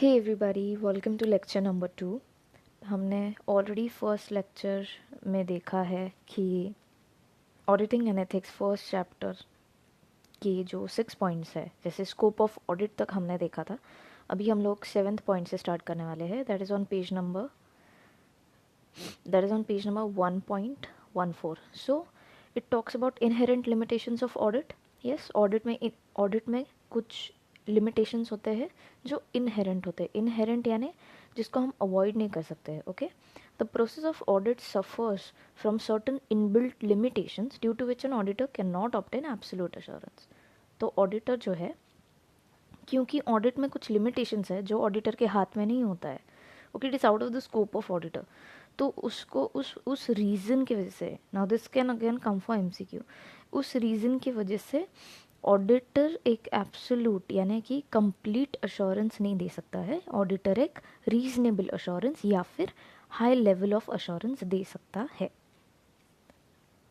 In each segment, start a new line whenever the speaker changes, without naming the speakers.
Hey everybody, welcome to lecture number 2। हमने already first lecture में देखा है कि auditing and ethics first chapter के जो 6 पॉइंट्स है, जैसे स्कोप ऑफ ऑडिट तक हमने देखा था। अभी हम लोग 7th पॉइंट से स्टार्ट करने वाले हैं। That is on page number 1.14। So it talks about inherent limitations of audit. Yes, audit में कुछ लिमिटेशंस होते हैं जो इनहेरेंट होते हैं। इनहेरेंट यानी जिसको हम अवॉइड नहीं कर सकते हैं। Okay, the process of audit suffers from certain inbuilt limitations due to which an auditor can not obtain absolute assurance. तो ऑडिटर जो है, क्योंकि ऑडिट में कुछ लिमिटेशंस है जो ऑडिटर के हाथ में नहीं होता है, okay, it is out of the scope of auditor. तो उसको उस रीज़न की वजह से, now this can again come for MCQ, उस रीज़न की वजह से ऑडिटर एक एब्सोल्यूट यानी कि कंप्लीट अश्योरेंस नहीं दे सकता है। ऑडिटर एक रीजनेबल अश्योरेंस या फिर हाई लेवल ऑफ अश्योरेंस दे सकता है।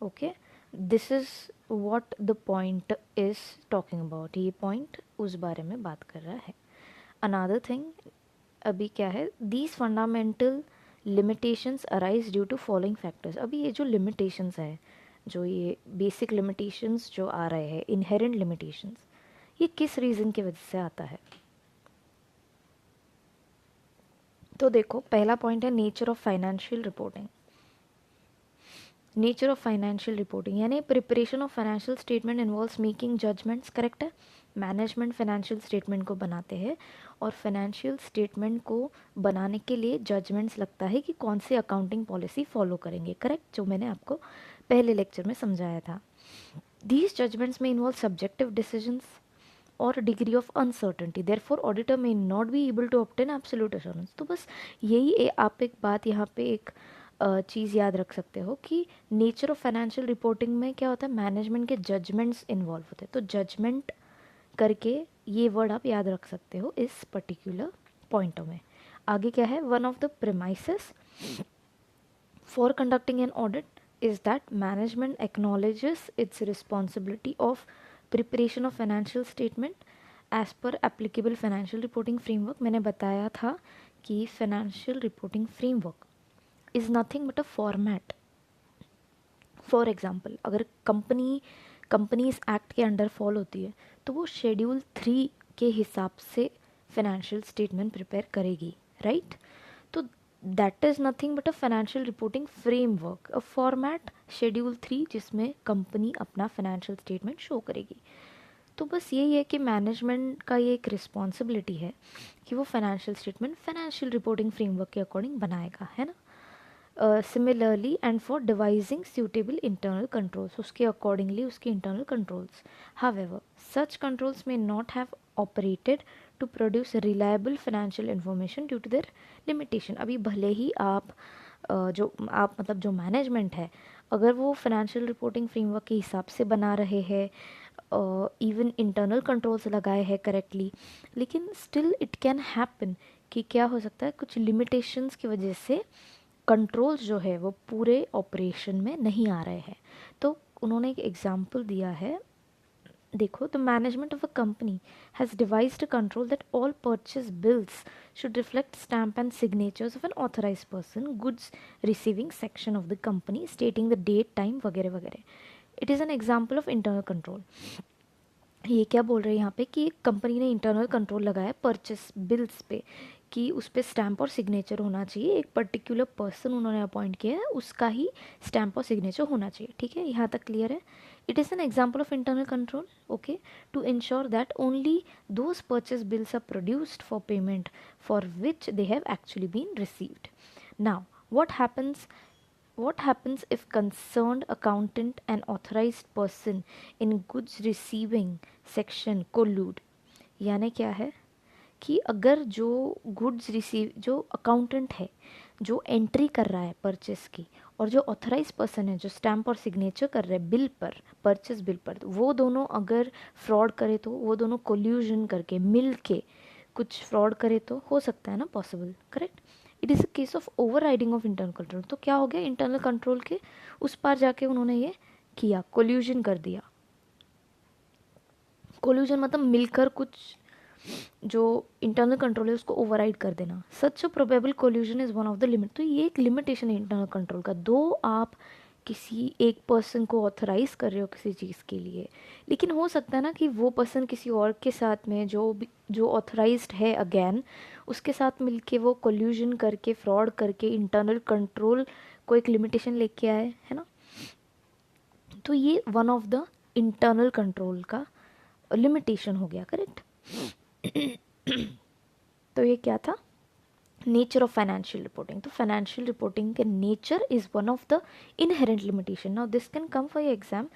Okay, this is what the point is talking about. ये पॉइंट उस बारे में बात कर रहा है। अनदर थिंग अभी क्या है, these fundamental limitations arise due to following factors. अभी ये जो लिमिटेशंस है, जो ये बेसिक लिमिटेशंस जो आ रहे हैं, इनहेरेंट लिमिटेशंस, ये किस रीज़न की वजह से आता है? तो देखो, पहला पॉइंट है nature of financial reporting. Nature of financial reporting यानी preparation of financial statement involves making judgements. Correct है, मैनेजमेंट फाइनेंशियल स्टेटमेंट को बनाते हैं और फाइनेंशियल स्टेटमेंट को बनाने के लिए जजमेंट्स लगता है कि कौन सी अकाउंटिंग पॉलिसी फॉलो करेंगे। करेक्ट, जो मैंने आपको पहले लेक्चर में समझाया था। दीज जजमेंट्स में इन्वॉल्व सब्जेक्टिव डिसीजंस और degree of uncertainty, therefore auditor may not be able to obtain absolute assurance. तो बस यही आप एक बात यहाँ पे एक चीज़ याद रख सकते हो कि नेचर ऑफ फाइनेंशियल रिपोर्टिंग में क्या होता है, मैनेजमेंट के जजमेंट्स इन्वॉल्व होते हैं। तो जजमेंट करके ये वर्ड आप याद रख सकते हो इस पर्टिकुलर पॉइंटों में। आगे क्या है, one of the premises for conducting an audit is that management acknowledges its responsibility of preparation of financial statement as per applicable financial reporting framework. मैंने बताया था कि financial reporting framework is nothing but a format. For example, अगर companies act के under fall होती है तो वो शेड्यूल 3 के हिसाब से फाइनेंशियल स्टेटमेंट प्रिपेयर करेगी, राइट? तो that is nothing but a financial reporting framework, a format, schedule 3 जिसमें कंपनी अपना फाइनेंशियल स्टेटमेंट शो करेगी। तो बस यही है कि मैनेजमेंट का ये एक रिस्पॉन्सिबिलिटी है कि वो financial statement financial reporting framework के अकॉर्डिंग बनाएगा, है ना? Similarly and for devising suitable internal controls, उसके अकॉर्डिंगली उसके internal controls. However such controls may not have operated to produce reliable financial information due to their limitation. अभी भले ही आप जो मैनेजमेंट है, अगर वो फाइनेंशियल रिपोर्टिंग फ्रेमवर्क के हिसाब से बना रहे हैं, इवन इंटरनल कंट्रोल्स लगाए हैं करेक्टली, लेकिन स्टिल इट कैन हैपन कि क्या हो सकता है, कुछ लिमिटेशंस की वजह से कंट्रोल्स जो है वो पूरे ऑपरेशन में नहीं आ रहे हैं। तो उन्होंने एक एग्जाम्पल दिया है, देखो, the management of a company has devised a control that all purchase bills should reflect stamp and signatures of an authorised person, goods receiving section of the company, stating the date, time वगैरह वगैरह। It is an example of internal control. ये क्या बोल रहे हैं यहाँ पे कि कंपनी ने इंटरनल कंट्रोल लगाया परचेस बिल्स पे कि उस पर स्टैम्प और सिग्नेचर होना चाहिए। एक पर्टिकुलर पर्सन उन्होंने अपॉइंट किया है, उसका ही स्टैम्प और सिग्नेचर होना चाहिए। ठीक है, यहाँ तक क्लियर है? It is an example of internal control, okay, to ensure that only those purchase bills are produced for payment for which they have actually been received. Now what happens if concerned accountant and authorized person in goods receiving section collude? यानी क्या है कि अगर जो goods receive, जो accountant है जो entry कर रहा है परचेस की, और जो ऑथराइज पर्सन है जो स्टैम्प और सिग्नेचर कर रहे हैं बिल पर, परचेस बिल पर, वो दोनों अगर फ्रॉड करे तो वो दोनों कोल्यूजन करके मिल के कुछ फ्रॉड करे तो हो सकता है ना, possible, correct? It is a case of over riding of internal control. तो क्या हो गया, इंटरनल कंट्रोल के उस पार जाके उन्होंने ये किया, कोल्यूजन कर दिया। कोल्यूजन मतलब मिलकर कुछ जो इंटरनल कंट्रोल है उसको ओवरराइड कर देना। Such a probable collusion is one of the limit. तो ये एक लिमिटेशन है इंटरनल कंट्रोल का। दो आप किसी एक पर्सन को ऑथराइज कर रहे हो किसी चीज़ के लिए, लेकिन हो सकता है ना कि वो पर्सन किसी और के साथ में जो ऑथराइज्ड है अगेन, उसके साथ मिलके वो कोल्यूजन करके फ्रॉड करके इंटरनल कंट्रोल को एक लिमिटेशन लेके आए, है ना। तो ये one of the internal control का लिमिटेशन हो गया, करेक्ट। तो ये क्या था, नेचर ऑफ फाइनेंशियल रिपोर्टिंग। तो फाइनेंशियल रिपोर्टिंग के nature is one of the inherent limitation. Now this can come for exam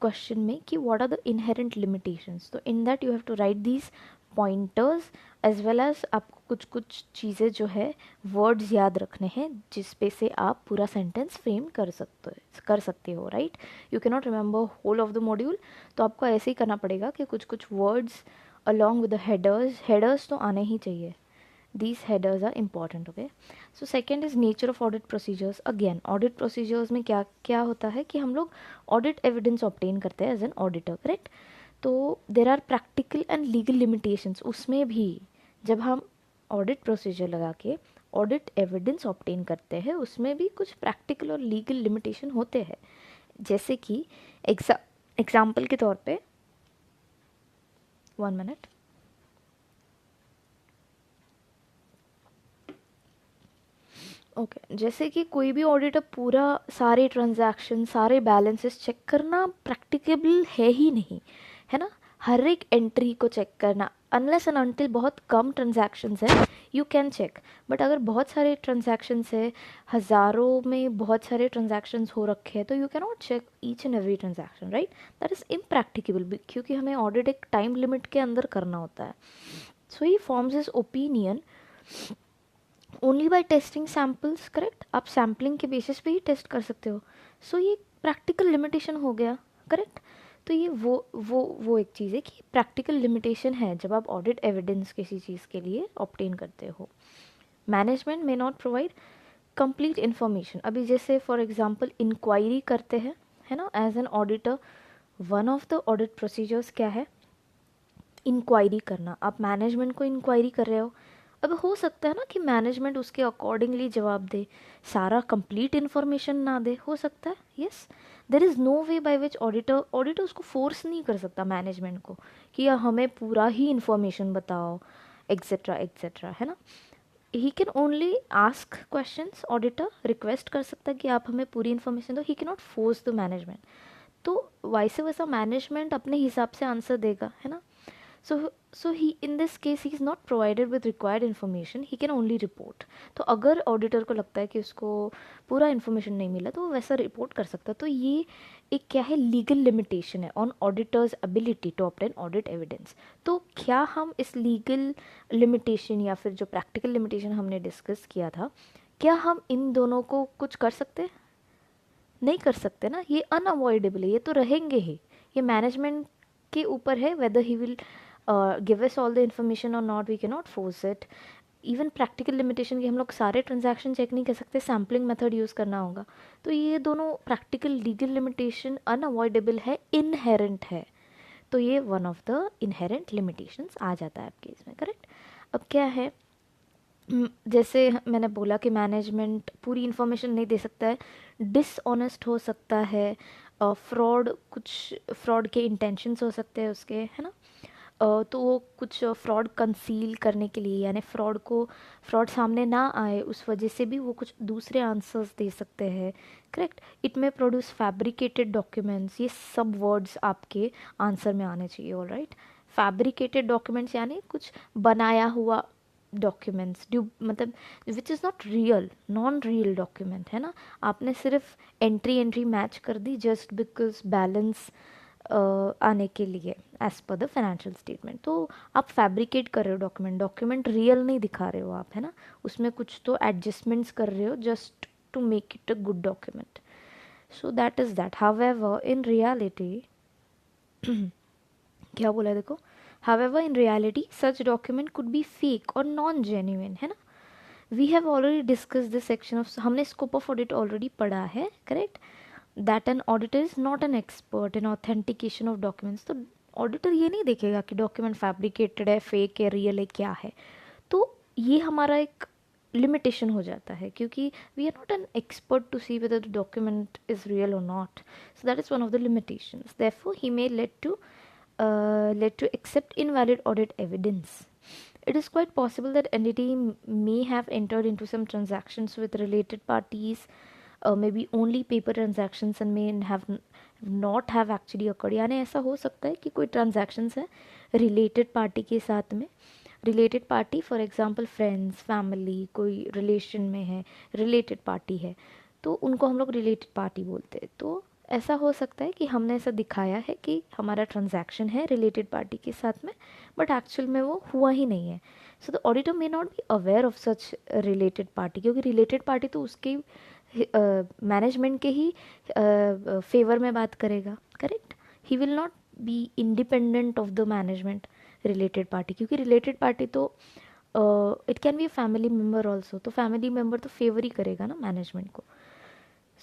question में कि what are the inherent limitations. तो in that you have to write these pointers as well as आपको कुछ कुछ चीज़ें जो है वर्ड्स याद रखने हैं जिस पे से आप पूरा सेंटेंस फ्रेम कर सकते हो, right. You can not remember whole of the module, तो आपको ऐसे ही करना पड़ेगा कि कुछ कुछ words along with the headers तो आने ही चाहिए। These headers are important, okay. So second is nature of audit procedures. Again audit procedures में क्या क्या होता है कि हम लोग audit evidence obtain करते हैं as an auditor, correct. तो there are practical and legal limitations। उसमें भी जब हम audit procedure लगा के audit evidence obtain करते हैं उसमें भी कुछ practical और legal limitation होते हैं। जैसे कि एग्जाम्पल के तौर पे 1 मिनट, ओके जैसे कि कोई भी ऑडिटर पूरा सारे ट्रांजैक्शन सारे बैलेंसेस चेक करना प्रैक्टिकेबल है ही नहीं, है ना। हर एक एंट्री को चेक करना अनलेस एंड अनटिल बहुत कम ट्रांजैक्शंस है यू कैन चेक, बट अगर बहुत सारे ट्रांजैक्शंस है, हज़ारों में बहुत सारे ट्रांजैक्शंस हो रखे हैं, तो you can not check each and every transaction, right. That is impracticable क्योंकि हमें ऑडिट एक टाइम लिमिट के अंदर करना होता है। So he forms his opinion only by testing samples, correct. आप सैम्पलिंग के बेसिस पे ही टेस्ट कर सकते हो। सो ये प्रैक्टिकल लिमिटेशन हो गया, करेक्ट। तो ये वो एक चीज़ है कि प्रैक्टिकल लिमिटेशन है जब आप ऑडिट एविडेंस किसी चीज़ के लिए ऑब्टेन करते हो। Management may not provide complete information. अभी जैसे फॉर एग्जांपल इंक्वायरी करते हैं, है ना, as an auditor one of the audit procedures क्या है, इंक्वायरी करना। आप मैनेजमेंट को इंक्वायरी कर रहे हो, अब हो सकता है ना कि मैनेजमेंट उसके अकॉर्डिंगली जवाब दे, सारा कंप्लीट इन्फॉर्मेशन ना दे, हो सकता है। Yes, there is no way by which auditor उसको फोर्स नहीं कर सकता मैनेजमेंट को कि या हमें पूरा ही इन्फॉर्मेशन बताओ एक्सेट्रा एक्सेट्रा, है ना। He can only ask questions, auditor request कर सकता है कि आप हमें पूरी इन्फॉर्मेशन दो, he can not force the management. तो वैसे वैसा मैनेजमेंट अपने हिसाब से आंसर देगा, है ना। So he in this case he is not provided with required information, he can only report। तो अगर ऑडिटर को लगता है कि उसको पूरा इन्फॉर्मेशन नहीं मिला तो वो वैसा रिपोर्ट कर सकता है। तो ये एक क्या है, लीगल लिमिटेशन है on auditor's ability to obtain audit evidence. तो क्या हम इस लीगल लिमिटेशन या फिर जो प्रैक्टिकल लिमिटेशन हमने डिस्कस किया था, क्या हम इन दोनों को कुछ कर सकते हैं? नहीं कर सकते ना, ये अनअवॉइडेबल है, ये तो रहेंगे ही। ये मैनेजमेंट के ऊपर है weather he will give us all the information or not, we cannot force it। Even practical limitation की हम लोग सारे ट्रांजैक्शन चेक नहीं कर सकते, सैम्पलिंग मेथड यूज़ करना होगा। तो ये दोनों प्रैक्टिकल लीगल लिमिटेशन अनअवॉइडेबल है, इनहेरेंट है। तो ये one of the inherent limitations आ जाता है आपके इसमें, करेक्ट। अब क्या है, जैसे मैंने बोला कि मैनेजमेंट पूरी इन्फॉर्मेशन नहीं दे सकता है, डिसऑनेस्ट हो सकता है, फ्रॉड कुछ फ्रॉड के इंटेंशंस हो सकते हैं उसके, है ना। तो वो कुछ फ्रॉड कंसील करने के लिए, यानी फ्रॉड सामने ना आए उस वजह से भी वो कुछ दूसरे आंसर्स दे सकते हैं, करेक्ट। इट में प्रोड्यूस फैब्रिकेटेड डॉक्यूमेंट्स, ये सब वर्ड्स आपके आंसर में आने चाहिए, ऑल राइट। फैब्रिकेटेड डॉक्यूमेंट्स यानी कुछ बनाया हुआ डॉक्यूमेंट्स, मतलब which is not real, non real document, है ना। आपने सिर्फ एंट्री मैच कर दी जस्ट बिकॉज बैलेंस आने के लिए as per the financial statement. तो आप फैब्रिकेट कर रहे हो डॉक्यूमेंट रियल नहीं दिखा रहे हो आप, है ना। उसमें कुछ तो एडजस्टमेंट्स कर रहे हो just to make it a good document. So that is that. However in reality क्या बोला है देखो, however in reality such document could be fake और नॉन जेन्युइन, है ना। We have already discuss this section of, हमने scope of audit already पढ़ा है, correct. That an auditor is not an expert in authentication of documents. तो auditor ये नहीं देखेगा कि डॉक्यूमेंट फैब्रिकेटेड है, फेक है, रियल है, क्या है। तो ये हमारा एक लिमिटेशन हो जाता है, क्योंकि we are not an expert to see whether the document is real और not. So that is one of the limitations. Therefore he may led to accept invalid audit evidence. It is quite possible that entity may have entered into some transactions with related parties, maybe only paper transactions, and may have not have actually occurred. यानी ऐसा हो सकता है कि कोई transactions है related party के साथ में, related party for example friends, family, कोई relation में है, related party है, तो उनको हम लोग related party बोलते हैं. तो ऐसा हो सकता है कि हमने ऐसा दिखाया है कि हमारा ट्रांजैक्शन है रिलेटेड पार्टी के साथ में, बट एक्चुअल में वो हुआ ही नहीं है. So the auditor may not be aware of such related party, क्योंकि रिलेटेड पार्टी तो उसके मैनेजमेंट के ही फेवर में बात करेगा, correct. He will not be independent of the management related party, क्योंकि रिलेटेड पार्टी तो it can be a family member also, तो फैमिली मेम्बर तो फेवर ही करेगा ना मैनेजमेंट को.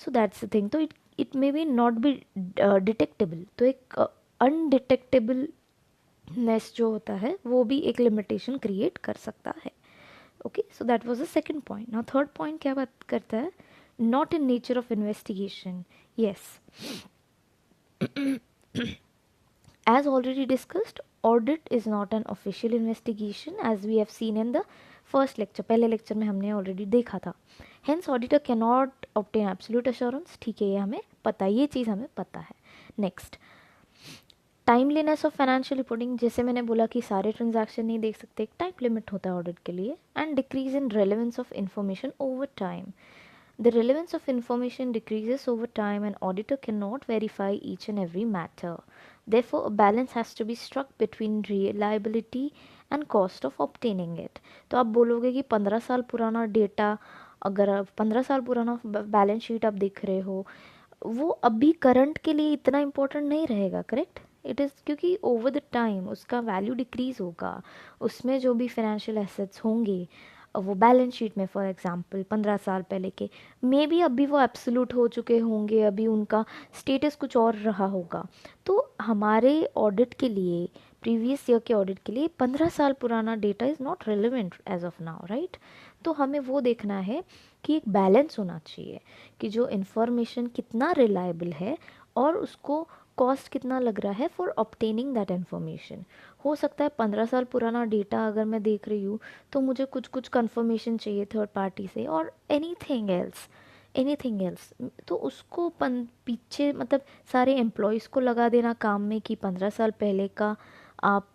So that's the thing. तो it may be not be detectable. तो एक अनडिटेक्टेबलनेस जो होता है वो भी एक लिमिटेशन क्रिएट कर सकता है. Okay, so that was the second point. Now third point क्या बात करता है? Not in nature of investigation. Yes, as already discussed, audit is not an official investigation as we have seen in the first lecture. पहले lecture में हमने already देखा था. Hence auditor cannot obtain absolute assurance. ठीक है, ये हमें पता है, ये चीज़ हमें पता है. Next, timeliness of financial reporting. जैसे मैंने बोला कि सारे ट्रांजैक्शन नहीं देख सकते, एक टाइम लिमिट होता है ऑडिट के लिए. And decrease in relevance of information over time. The relevance of information decreases over time and auditor cannot verify each and every matter. Therefore, a balance has to be struck between reliability and cost of obtaining it. तो आप बोलोगे कि 15 साल पुराना data, अगर आप 15 साल पुराना बैलेंस शीट आप देख रहे हो, वो अभी करंट के लिए इतना इम्पोर्टेंट नहीं रहेगा, करेक्ट. इट इज़ क्योंकि ओवर द टाइम उसका वैल्यू डिक्रीज़ होगा. उसमें जो भी फाइनेंशियल एसेट्स होंगे वो बैलेंस शीट में फॉर एग्जांपल 15 साल पहले के मे बी अभी वो एब्सोल्यूट हो चुके होंगे, अभी उनका स्टेटस कुछ और रहा होगा. तो हमारे ऑडिट के लिए, प्रीवियस ईयर के ऑडिट के लिए 15 साल पुराना data is not relevant as of now, right. तो हमें वो देखना है कि एक बैलेंस होना चाहिए कि जो इन्फॉर्मेशन कितना रिलायबल है और उसको कॉस्ट कितना लग रहा है फॉर ऑब्टेनिंग दैट इन्फॉर्मेशन. हो सकता है 15 साल पुराना डेटा अगर मैं देख रही हूँ तो मुझे कुछ कुछ कन्फर्मेशन चाहिए थर्ड पार्टी से और एनीथिंग एल्स. तो उसको पीछे मतलब सारे एम्प्लॉयज़ को लगा देना काम में कि 15 साल पहले का आप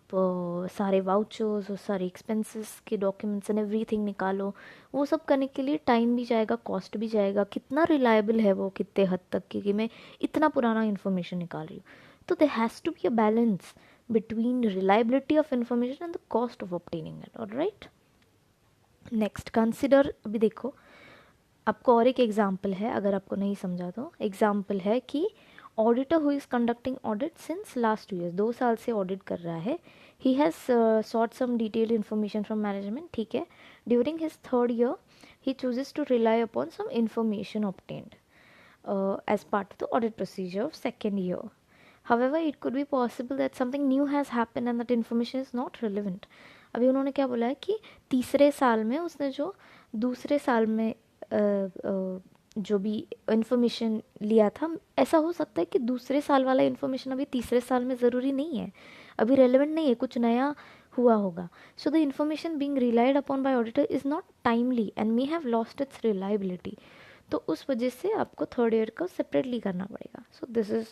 सारे वाउचर्स और सारे एक्सपेंसेस के डॉक्यूमेंट्स एंड एवरीथिंग निकालो. वो सब करने के लिए टाइम भी जाएगा, कॉस्ट भी जाएगा. कितना रिलायबल है वो, कितने हद तक कि मैं इतना पुराना इन्फॉर्मेशन निकाल रही हूँ. तो there has to be a balance between reliability of information and the cost of obtaining it. All right. Next, consider. अभी देखो, आपको और एक एग्जाम्पल है, अगर आपको नहीं समझा तो एग्जाम्पल है कि auditor who is conducting audit since last 2 years, 2 साल से ऑडिट कर रहा है. He has sought some detailed information from management. ठीक है, during his third year he chooses to rely upon some information obtained as part of the audit procedure of second year. However, it could be possible that something new has happened and that information is not relevant. अभी उन्होंने क्या बोला है कि तीसरे साल में उसने जो दूसरे साल में जो भी इंफॉर्मेशन लिया था, ऐसा हो सकता है कि दूसरे साल वाला इंफॉर्मेशन अभी तीसरे साल में ज़रूरी नहीं है, अभी रेलेवेंट नहीं है, कुछ नया हुआ होगा. So the information being relied upon bye auditor is not timely and may have lost its reliability. तो उस वजह से आपको थर्ड ईयर को सेपरेटली करना पड़ेगा. So this is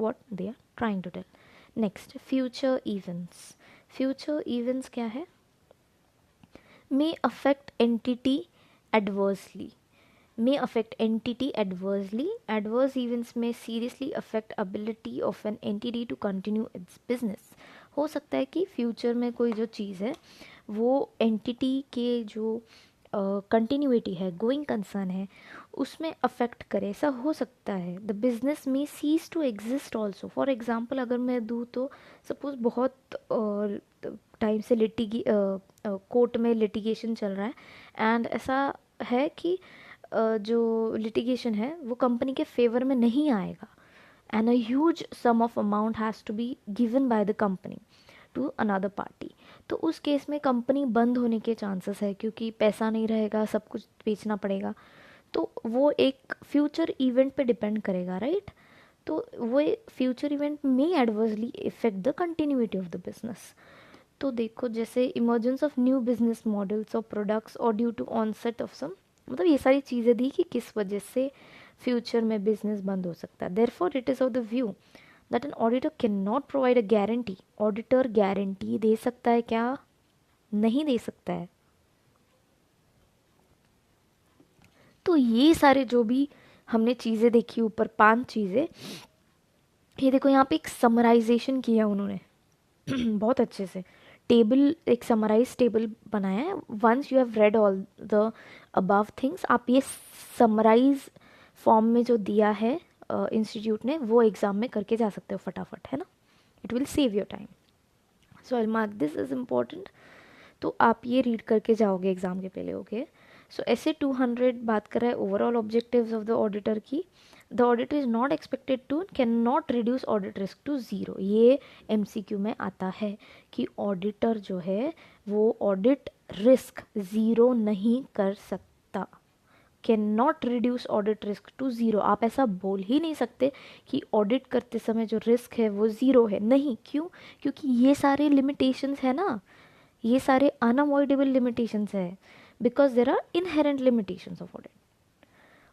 what they are trying to tell. Next, future events. Future events क्या है? May affect entity adversely. May affect entity adversely. Adverse events may seriously affect ability of an entity to continue its business. हो सकता है कि future में कोई जो चीज़ है वो एंटिटी के जो कंटिन्यूटी है, गोइंग कंसर्न है, उसमें अफेक्ट करे. ऐसा हो सकता है. The business may cease to exist also. For example अगर मैं दूँ तो सपोज बहुत टाइम से कोर्ट में लिटिगेशन चल रहा है एंड ऐसा है कि जो लिटिगेशन है वो कंपनी के फेवर में नहीं आएगा and a huge sum of amount has to be given by the company to another party, तो उस केस में कंपनी बंद होने के चांसेस है, क्योंकि पैसा नहीं रहेगा, सब कुछ बेचना पड़ेगा। तो वो एक फ्यूचर इवेंट पे डिपेंड करेगा, राइट? तो वो फ्यूचर इवेंट में adversely effect the continuity of the business. तो देखो, जैसे emergence of new business models और प्रोडक्ट्स और due to onset of some, मतलब ये सारी चीज़ें दी कि किस वजह से फ्यूचर में बिजनेस बंद हो सकता है। Therefore it is of the view that an auditor can not provide a guarantee. Auditor guarantee दे सकता है क्या? नहीं दे सकता है। तो ये सारे जो भी हमने चीज़ें देखी ऊपर, 5 चीज़ें, ये देखो यहाँ पे एक समराइजेशन किया उन्होंने बहुत अच्छे से। टेबल, एक समराइज टेबल बनाया है। Once you have read all the above things, आप ये समराइज फॉर्म में जो दिया है इंस्टीट्यूट ने, वो एग्ज़ाम में करके जा सकते हो फटाफट, है ना? It will save your time. So I mark this is important. तो आप ये रीड करके जाओगे एग्ज़ाम के पहले, ओके? सो ऐसे 200 बात कर रहा है overall objectives of the auditor की। The auditor is not expected to can not reduce audit risk to zero. ये एमसीक्यू में आता है कि ऑडिटर जो है वो ऑडिट रिस्क ज़ीरो नहीं कर सकता। Can not reduce audit risk to zero. आप ऐसा बोल ही नहीं सकते कि ऑडिट करते समय जो रिस्क है वो ज़ीरो है। नहीं, क्यों? क्योंकि ये सारे लिमिटेशंस है ना, ये सारे अनअवॉइडेबल लिमिटेशंस है, because there are inherent limitations of audit.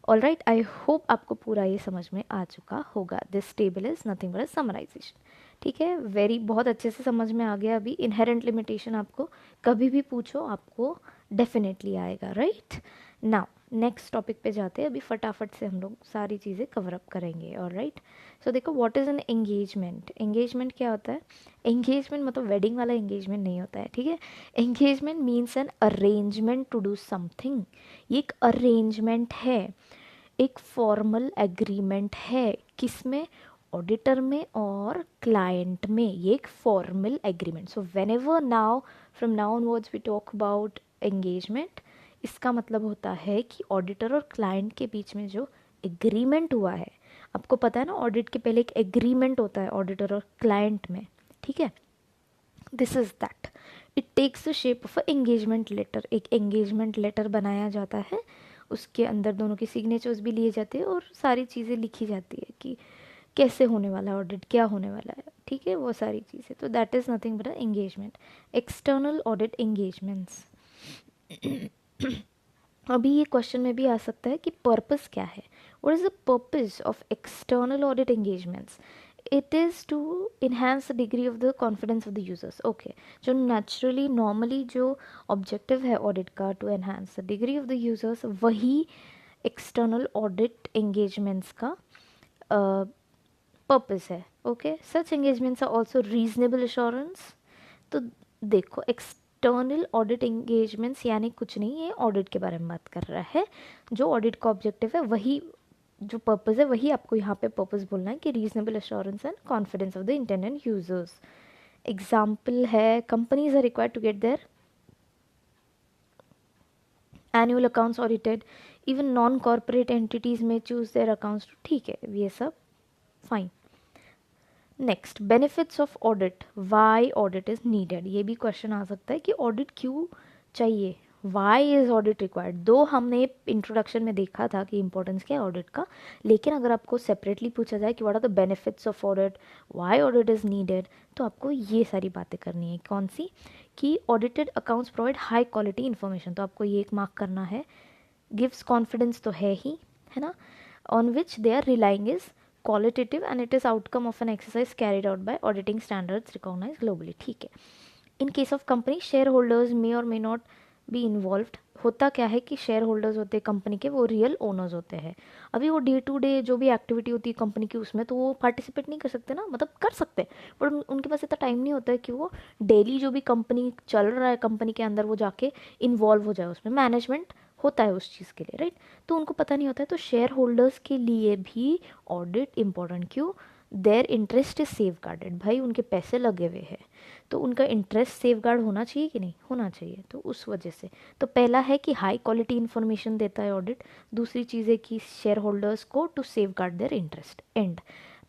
All right, I hope आपको पूरा ये समझ में आ चुका होगा। This table is nothing but summarisation. ठीक है, वेरी बहुत अच्छे से समझ में आ गया। अभी इनहेरेंट लिमिटेशन आपको कभी भी पूछो आपको डेफिनेटली आएगा, राइट? नाउ नेक्स्ट टॉपिक पे जाते हैं। अभी फटाफट से हम लोग सारी चीज़ें कवर अप करेंगे। और राइट, सो देखो, what is an engagement? Engagement क्या होता है? एंगेजमेंट मतलब वेडिंग वाला एंगेजमेंट नहीं होता है, ठीक है? Engagement means an arrangement to do something. ये एक अरेंजमेंट है, एक फॉर्मल एग्रीमेंट है। किसमें? ऑडिटर में और क्लाइंट में। ये एक formal agreement. So when ever now, from now onwards we talk about engagement, इसका मतलब होता है कि ऑडिटर और क्लाइंट के बीच में जो एग्रीमेंट हुआ है, आपको पता है ना, ऑडिट के पहले एक एग्रीमेंट होता है ऑडिटर और क्लाइंट में, ठीक है? This is that. It takes the shape of a engagement letter. एक एंगेजमेंट लेटर बनाया जाता है, उसके अंदर दोनों के सिग्नेचर्स भी लिए जाते हैं और सारी चीज़ें लिखी जाती है कि कैसे होने वाला है ऑडिट, क्या होने वाला है, ठीक है? वो सारी चीज़ें। तो that is nothing but engagement. External audit engagements. अभी ये क्वेश्चन में भी आ सकता है कि पर्पस क्या है? What is the purpose of external audit engagements? It is to enhance the degree of the confidence of the users. Okay, जो नेचुरली नॉर्मली जो ऑब्जेक्टिव है ऑडिट का, to enhance the degree of the users, वही external audit engagements का purpose है। Okay, such engagements are also reasonable assurance. तो देखो, external audit engagements यानी कुछ नहीं, ये ऑडिट के बारे में बात कर रहा है। जो ऑडिट का ऑब्जेक्टिव है वही, जो पर्पस है वही आपको यहाँ पे पर्पस बोलना है कि reasonable assurance and confidence of the intended users. Example है, companies are required to get their annual accounts audited, even non corporate entities may choose their accounts. ठीक है, ये सब fine. Next, benefits of audit, why audit is needed. ये भी question आ सकता है कि ऑडिट क्यों चाहिए, वाई इज ऑडिट रिक्वायर्ड। दो हमने इंट्रोडक्शन में देखा था कि इंपॉर्टेंस क्या है ऑडिट का, लेकिन अगर आपको सेपरेटली पूछा जाए कि what are the benefits of audit, why audit is needed, तो आपको ये सारी बातें करनी है। कौन सी? कि audited accounts provide high quality information, तो आपको ये एक मार्क करना है। गिव्स कॉन्फिडेंस तो है ही, है ना? On which they are relying is qualitative and it is outcome of an exercise carried out by auditing standards recognized globally। ठीक है। In case of company, share holders may और मे नॉट बी इन्वॉल्व्ड। होता क्या है कि share holders होते हैं company के, वो रियल ओनर्स होते हैं। अभी वो डे टू डे जो भी एक्टिविटी होती है कंपनी की, उसमें तो वो पार्टिसिपेट नहीं कर सकते ना, मतलब कर सकते हैं पर उनके पास इतना टाइम नहीं होता है कि वो डेली जो भी कंपनी चल रहा है कंपनी के अंदर वो जाके इन्वॉल्व हो जाए उसमें। मैनेजमेंट होता है उस चीज़ के लिए, राइट? तो उनको पता नहीं होता है। तो शेयर होल्डर्स के लिए भी ऑडिट इंपॉर्टेंट। क्यों? Their interest is safe guarded. भाई उनके पैसे लगे हुए हैं, तो उनका इंटरेस्ट सेफ गार्ड होना चाहिए कि नहीं होना चाहिए, तो उस वजह से। तो पहला है कि हाई क्वालिटी इन्फॉर्मेशन देता है ऑडिट। दूसरी चीज़ है कि शेयर होल्डर्स को to safeguard their interest. And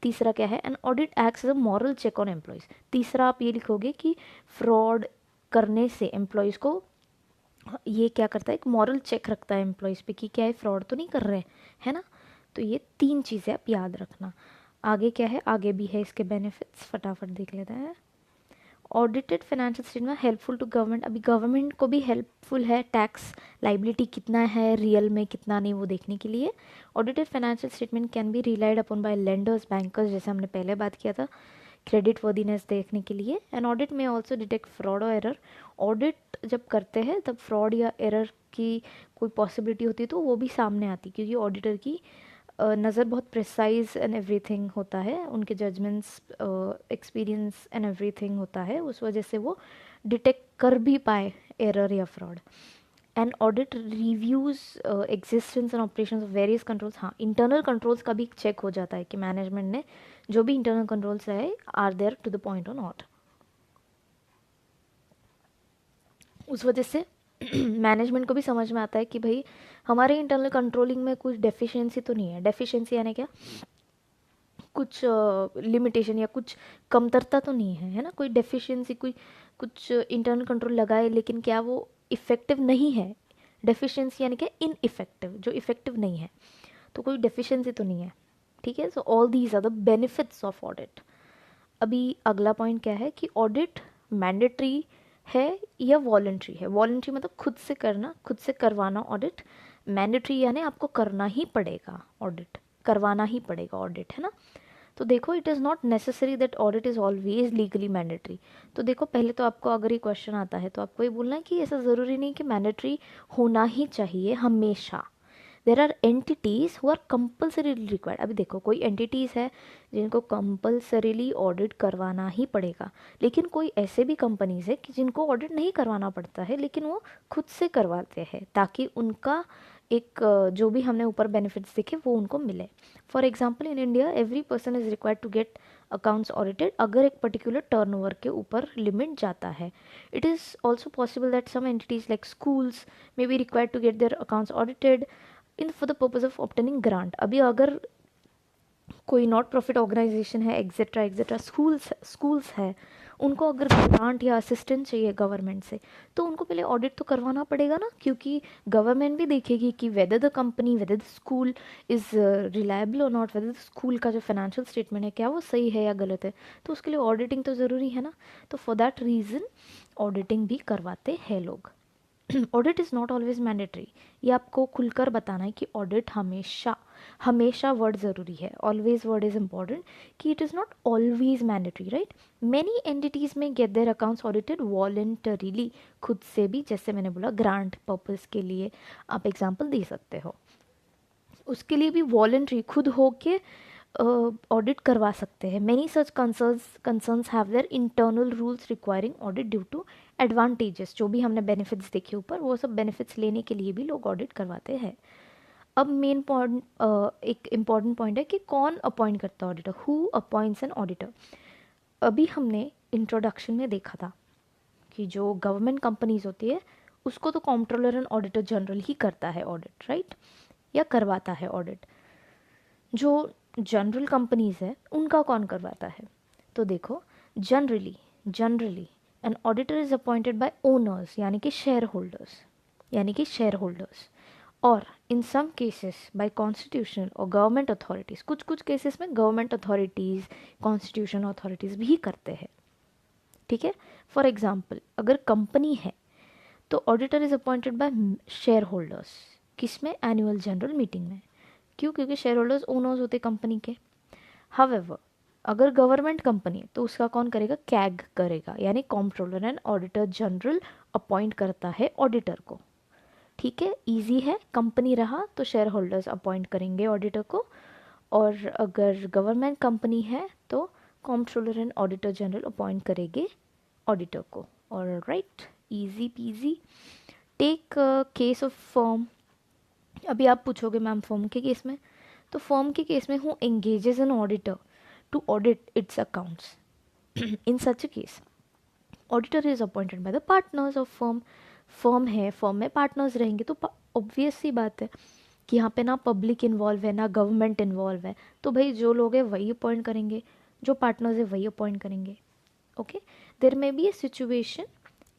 तीसरा क्या है, an audit acts as a moral check on employees. तीसरा आप ये लिखोगे कि फ्रॉड करने से एम्प्लॉयज़ को ये क्या करता है, एक मॉरल चेक रखता है एम्प्लॉयज़ पे कि क्या है, फ्रॉड तो नहीं कर रहे है ना। तो ये 3 चीज़ें आप याद रखना। आगे क्या है, आगे भी है इसके बेनिफिट्स, फटाफट देख लेते हैं। Audited financial statement helpful to government, अभी गवर्नमेंट को भी हेल्पफुल है टैक्स लाइबिलिटी कितना है रियल में, कितना नहीं, वो देखने के लिए। Audited financial statement can be relied upon bye lenders, bankers, जैसे हमने पहले बात किया था, क्रेडिट वर्दीनेस देखने के लिए। एंड ऑडिट में ऑल्सो डिटेक्ट फ्रॉड और एरर। ऑडिट जब करते हैं तब फ्रॉड या एरर की कोई पॉसिबिलिटी होती है तो वो भी सामने आती, क्योंकि ऑडिटर की नज़र बहुत प्रिसाइज एंड एवरीथिंग होता है, उनके जजमेंट्स, एक्सपीरियंस एंड एवरीथिंग होता है, उस वजह से वो डिटेक्ट कर भी पाए एरर या fraud. And audit reviews existence and operation of various controls, हाँ इंटरनल कंट्रोल्स का भी चेक हो जाता है कि मैनेजमेंट ने जो भी इंटरनल कंट्रोल्स है are there to the point और नॉट। उस वजह से मैनेजमेंट को भी समझ में आता है कि भाई हमारे इंटरनल कंट्रोलिंग में कुछ डेफिशिएंसी तो नहीं है। डेफिशिएंसी यानी क्या, कुछ लिमिटेशन या कुछ कमतरता तो नहीं है ना, कोई डेफिशिएंसी, कोई कुछ इंटरनल कंट्रोल लगाए लेकिन क्या वो इफ़ेक्टिव नहीं है। डेफिशिएंसी यानी क्या, इनइफेक्टिव, जो इफ़ेक्टिव नहीं है, तो कोई डेफिशिएंसी तो नहीं है। ठीक है, so all these are the benefits of audit. अभी अगला पॉइंट क्या है कि ऑडिट मैंडेटरी है या वॉलंटरी है। वॉलंटरी मतलब खुद से करना, खुद से करवाना ऑडिट। मैंडेटरी यानी आपको करना ही पड़ेगा ऑडिट, करवाना ही पड़ेगा ऑडिट, है ना। तो देखो, it is not necessary that audit is always legally mandatory. तो देखो, पहले तो आपको अगर ये क्वेश्चन आता है तो आपको ये बोलना है कि ऐसा ज़रूरी नहीं कि मैंडेटरी होना ही चाहिए हमेशा। There are entities who are compulsorily required. अभी देखो, कोई एंटिटीज़ है जिनको कंपल्सरीली ऑडिट करवाना ही पड़ेगा, लेकिन कोई ऐसे भी कंपनीज है कि जिनको ऑडिट नहीं करवाना पड़ता है लेकिन वो खुद से करवाते हैं ताकि उनका एक जो भी हमने ऊपर बेनिफिट्स देखे वो उनको मिले। For example, in India every person is required to get accounts audited अगर एक पर्टिकुलर टर्नओवर के ऊपर लिमिट जाता है। It is also possible that some entities like schools may be required to get their accounts audited in for the purpose of obtaining grant. अभी अगर कोई not profit organisation है, एग्जेट्रा एग्जेट्रा, स्कूल्स है, उनको अगर ग्रांट या असिस्टेंस चाहिए गवर्नमेंट से तो उनको पहले ऑडिट तो करवाना पड़ेगा ना, क्योंकि गवर्नमेंट भी देखेगी कि whether the company, whether the school is reliable और नॉट, वेदर द स्कूल का जो फाइनेंशियल स्टेटमेंट है क्या वो सही है या गलत है। तो उसके लिए ऑडिटिंग तो ज़रूरी है ना। तो फॉर दैट रीज़न ऑडिटिंग भी करवाते हैं लोग। Audit is not always mandatory, ये आपको खुलकर बताना है कि ऑडिट हमेशा, हमेशा वर्ड ज़रूरी है, ऑलवेज वर्ड इज़ इम्पॉर्टेंट, कि it is not always mandatory, right. Many entities may get their accounts audited voluntarily, खुद से भी, जैसे मैंने बोला ग्रांट पर्पज़ के लिए आप एग्जाम्पल दे सकते हो, उसके लिए भी वॉलेंट्री खुद हो के ऑडिट करवा सकते हैं। Many such concerns have their internal rules requiring audit due to advantages, जो भी हमने बेनिफिट्स देखे ऊपर, वो सब बेनिफिट्स लेने के लिए भी लोग ऑडिट करवाते हैं। अब मेन पॉइंट, एक इम्पॉर्टेंट पॉइंट है कि कौन अपॉइंट करता है auditor, who appoints an auditor. अभी हमने इंट्रोडक्शन में देखा था कि जो गवर्नमेंट कंपनीज होती है उसको तो कंट्रोलर एंड ऑडिटर जनरल ही करता है ऑडिट, राइट, या करवाता है ऑडिट। जो जनरल कंपनीज है उनका कौन करवाता है, तो देखो, generally N auditor is appointed bye owners, यानी कि शेयर होल्डर्स, और इन सम केसेस बाय कॉन्स्टिट्यूशनल और गवर्नमेंट अथॉरिटीज़। कुछ कुछ केसेस में गवर्नमेंट अथॉरिटीज़, कॉन्स्टिट्यूशन अथॉरिटीज़ भी करते हैं। ठीक है, फॉर एग्जाम्पल अगर कंपनी है तो auditor is appointed by shareholders, किसमें, एनुअल जनरल मीटिंग में। क्यों, क्योंकि शेयर होल्डर्स ओनर्स होते कंपनी के। हावेवर अगर गवर्नमेंट कंपनी है तो उसका कौन करेगा, कैग करेगा, यानी controller and auditor general appoint करता है ऑडिटर को। ठीक है, इजी है, कंपनी रहा तो शेयर होल्डर्स अपॉइंट करेंगे ऑडिटर को, और अगर गवर्नमेंट कंपनी है तो controller and auditor general appoint करेंगे ऑडिटर को। और right, easy peasy. Take case of firm. अभी आप पूछोगे मैम फर्म के केस में, तो फर्म के केस में who engages an auditor to audit its accounts. In such case auditor is appointed by the partners of firm. Firm है, firm में पार्टनर्स रहेंगे तो ऑब्वियस सी बात है कि यहाँ पे ना पब्लिक इन्वॉल्व है ना गवर्नमेंट इन्वॉल्व है, तो भाई जो लोग हैं वही अपॉइंट करेंगे, जो पार्टनर्स है वही अपॉइंट करेंगे. Okay, there may be a situation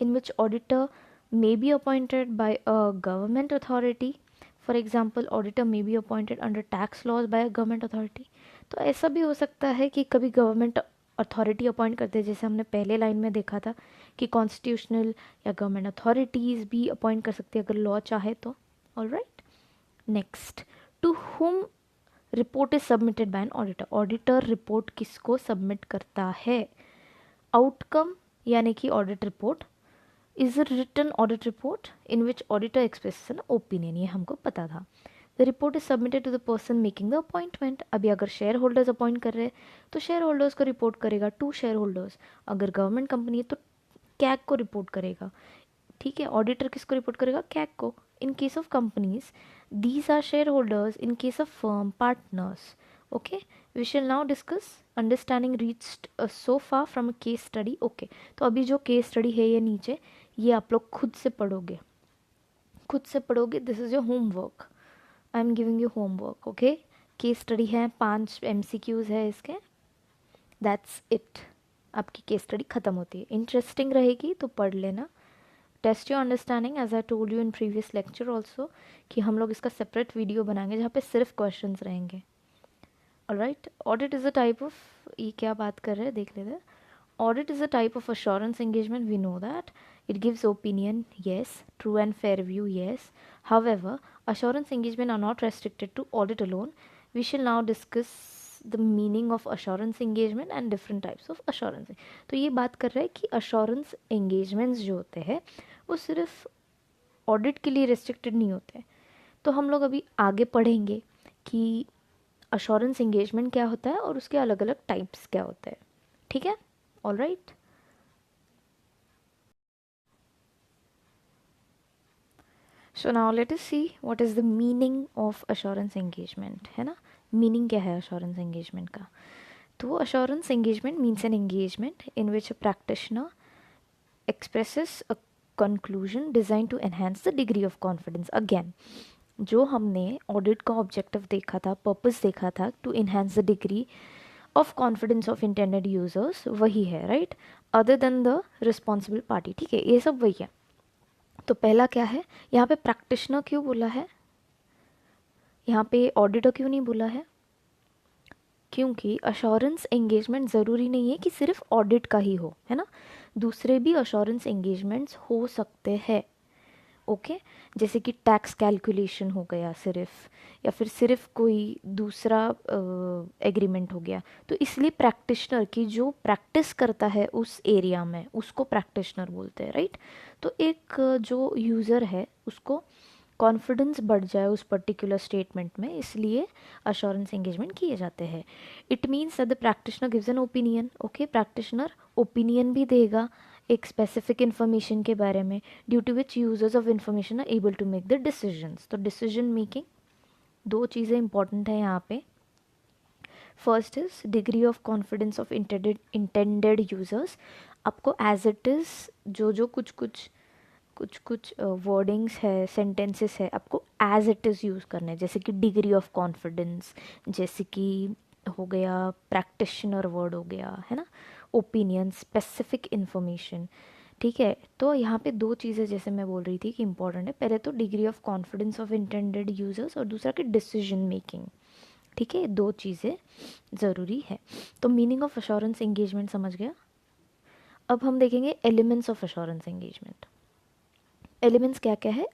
in which auditor may be appointed by a government authority. For example, auditor may be appointed under tax laws by a government authority. तो ऐसा भी हो सकता है कि कभी गवर्नमेंट अथॉरिटी अपॉइंट करते हैं, जैसे हमने पहले लाइन में देखा था कि कॉन्स्टिट्यूशनल या गवर्नमेंट अथॉरिटीज़ भी अपॉइंट कर सकती है अगर लॉ चाहे तो. All right, next, to whom report is submitted by an auditor. Auditor report किसको सबमिट करता है? आउटकम यानी कि audit report is a written audit report in which auditor expresses an opinion. ये हमको पता था. The report is submitted to the person making the appointment. अभी अगर शेयर होल्डर्स अपॉइंट कर रहे हैं तो शेयर होल्डर्स को रिपोर्ट करेगा टू शेयर होल्डर्स. अगर गवर्नमेंट कंपनी है तो कैग को रिपोर्ट करेगा. ठीक है, ऑडिटर किसको रिपोर्ट करेगा? कैग को. In case of companies these are shareholders, in case of firm partners. Okay, we shall now discuss understanding reached so far from a case study. Okay, तो अभी जो case study है ये नीचे, ये आप लोग खुद से पढ़ोगे, खुद से पढ़ोगे. This is your homework. I am giving you homework. Okay, case study है, 5 MCQs है इसके. That's it. आपकी केस स्टडी ख़त्म होती है. इंटरेस्टिंग रहेगी तो पढ़ लेना. Test your understanding as I told you in previous lecture also कि हम लोग इसका सेपरेट वीडियो बनाएंगे जहाँ पे सिर्फ क्वेश्चंस रहेंगे. Alright, audit is a type of, ये क्या बात कर रहे हैं देख लेते हैं. Audit is a type of assurance engagement, we know that. It gives opinion, yes. True and fair view, yes. However, assurance engagement are not restricted to audit alone. We shall now discuss the meaning of assurance engagement and different types of assurance. तो ये बात कर रहा है कि assurance engagements जो होते हैं वो सिर्फ audit के लिए restricted नहीं होते. तो हम लोग अभी आगे पढ़ेंगे कि assurance engagement क्या होता है और उसके अलग अलग types क्या होते हैं. ठीक है? All right. So now let us see what is the meaning of assurance engagement. है ना, मीनिंग क्या है assurance engagement का? तो assurance engagement means an engagement in which a practitioner expresses a conclusion designed to enhance the degree of confidence. Again, जो हमने audit का objective देखा था, पर्पस देखा था, to enhance the degree of confidence of intended users, वही है. Right, other than the responsible party. ठीक है, ये सब वही है. तो पहला क्या है, यहाँ पे प्रैक्टिशनर क्यों बोला है, यहाँ पे ऑडिटर क्यों नहीं बोला है? क्योंकि अश्योरेंस एंगेजमेंट ज़रूरी नहीं है कि सिर्फ ऑडिट का ही हो, है ना. दूसरे भी अश्योरेंस एंगेजमेंट्स हो सकते हैं. ओके, जैसे कि टैक्स कैलकुलेशन हो गया सिर्फ, या फिर सिर्फ कोई दूसरा एग्रीमेंट हो गया. तो इसलिए प्रैक्टिशनर की जो प्रैक्टिस करता है उस एरिया में उसको प्रैक्टिशनर बोलते हैं. राइट, तो एक जो यूज़र है उसको कॉन्फिडेंस बढ़ जाए उस पर्टिकुलर स्टेटमेंट में, इसलिए अश्योरेंस एंगेजमेंट किए जाते हैं. It means that the practitioner gives an opinion. Okay, practitioner opinion भी देगा एक स्पेसिफिक इन्फॉर्मेशन के बारे में, due to which users of information are able to make the decisions. तो डिसीजन मेकिंग, दो चीज़ें इंपॉर्टेंट है यहाँ पे. First is degree of confidence of intended users. आपको एज इट इज़ जो कुछ वर्डिंग्स है, सेंटेंसेस है, आपको एज इट इज़ यूज़ करना है. जैसे कि डिग्री ऑफ कॉन्फिडेंस, जैसे कि हो गया प्रैक्टिशनर वर्ड हो गया, है ना, ओपिनियन, स्पेसिफिक इन्फॉर्मेशन. ठीक है, तो यहाँ पे दो चीज़ें जैसे मैं बोल रही थी कि इंपॉर्टेंट है. पहले तो degree of confidence of intended users और दूसरा कि डिसीजन मेकिंग. ठीक है, दो चीज़ें ज़रूरी है. तो मीनिंग ऑफ अश्योरेंस एंगेजमेंट समझ गया. अब हम देखेंगे elements of assurance engagement. Elements क्या क्या है?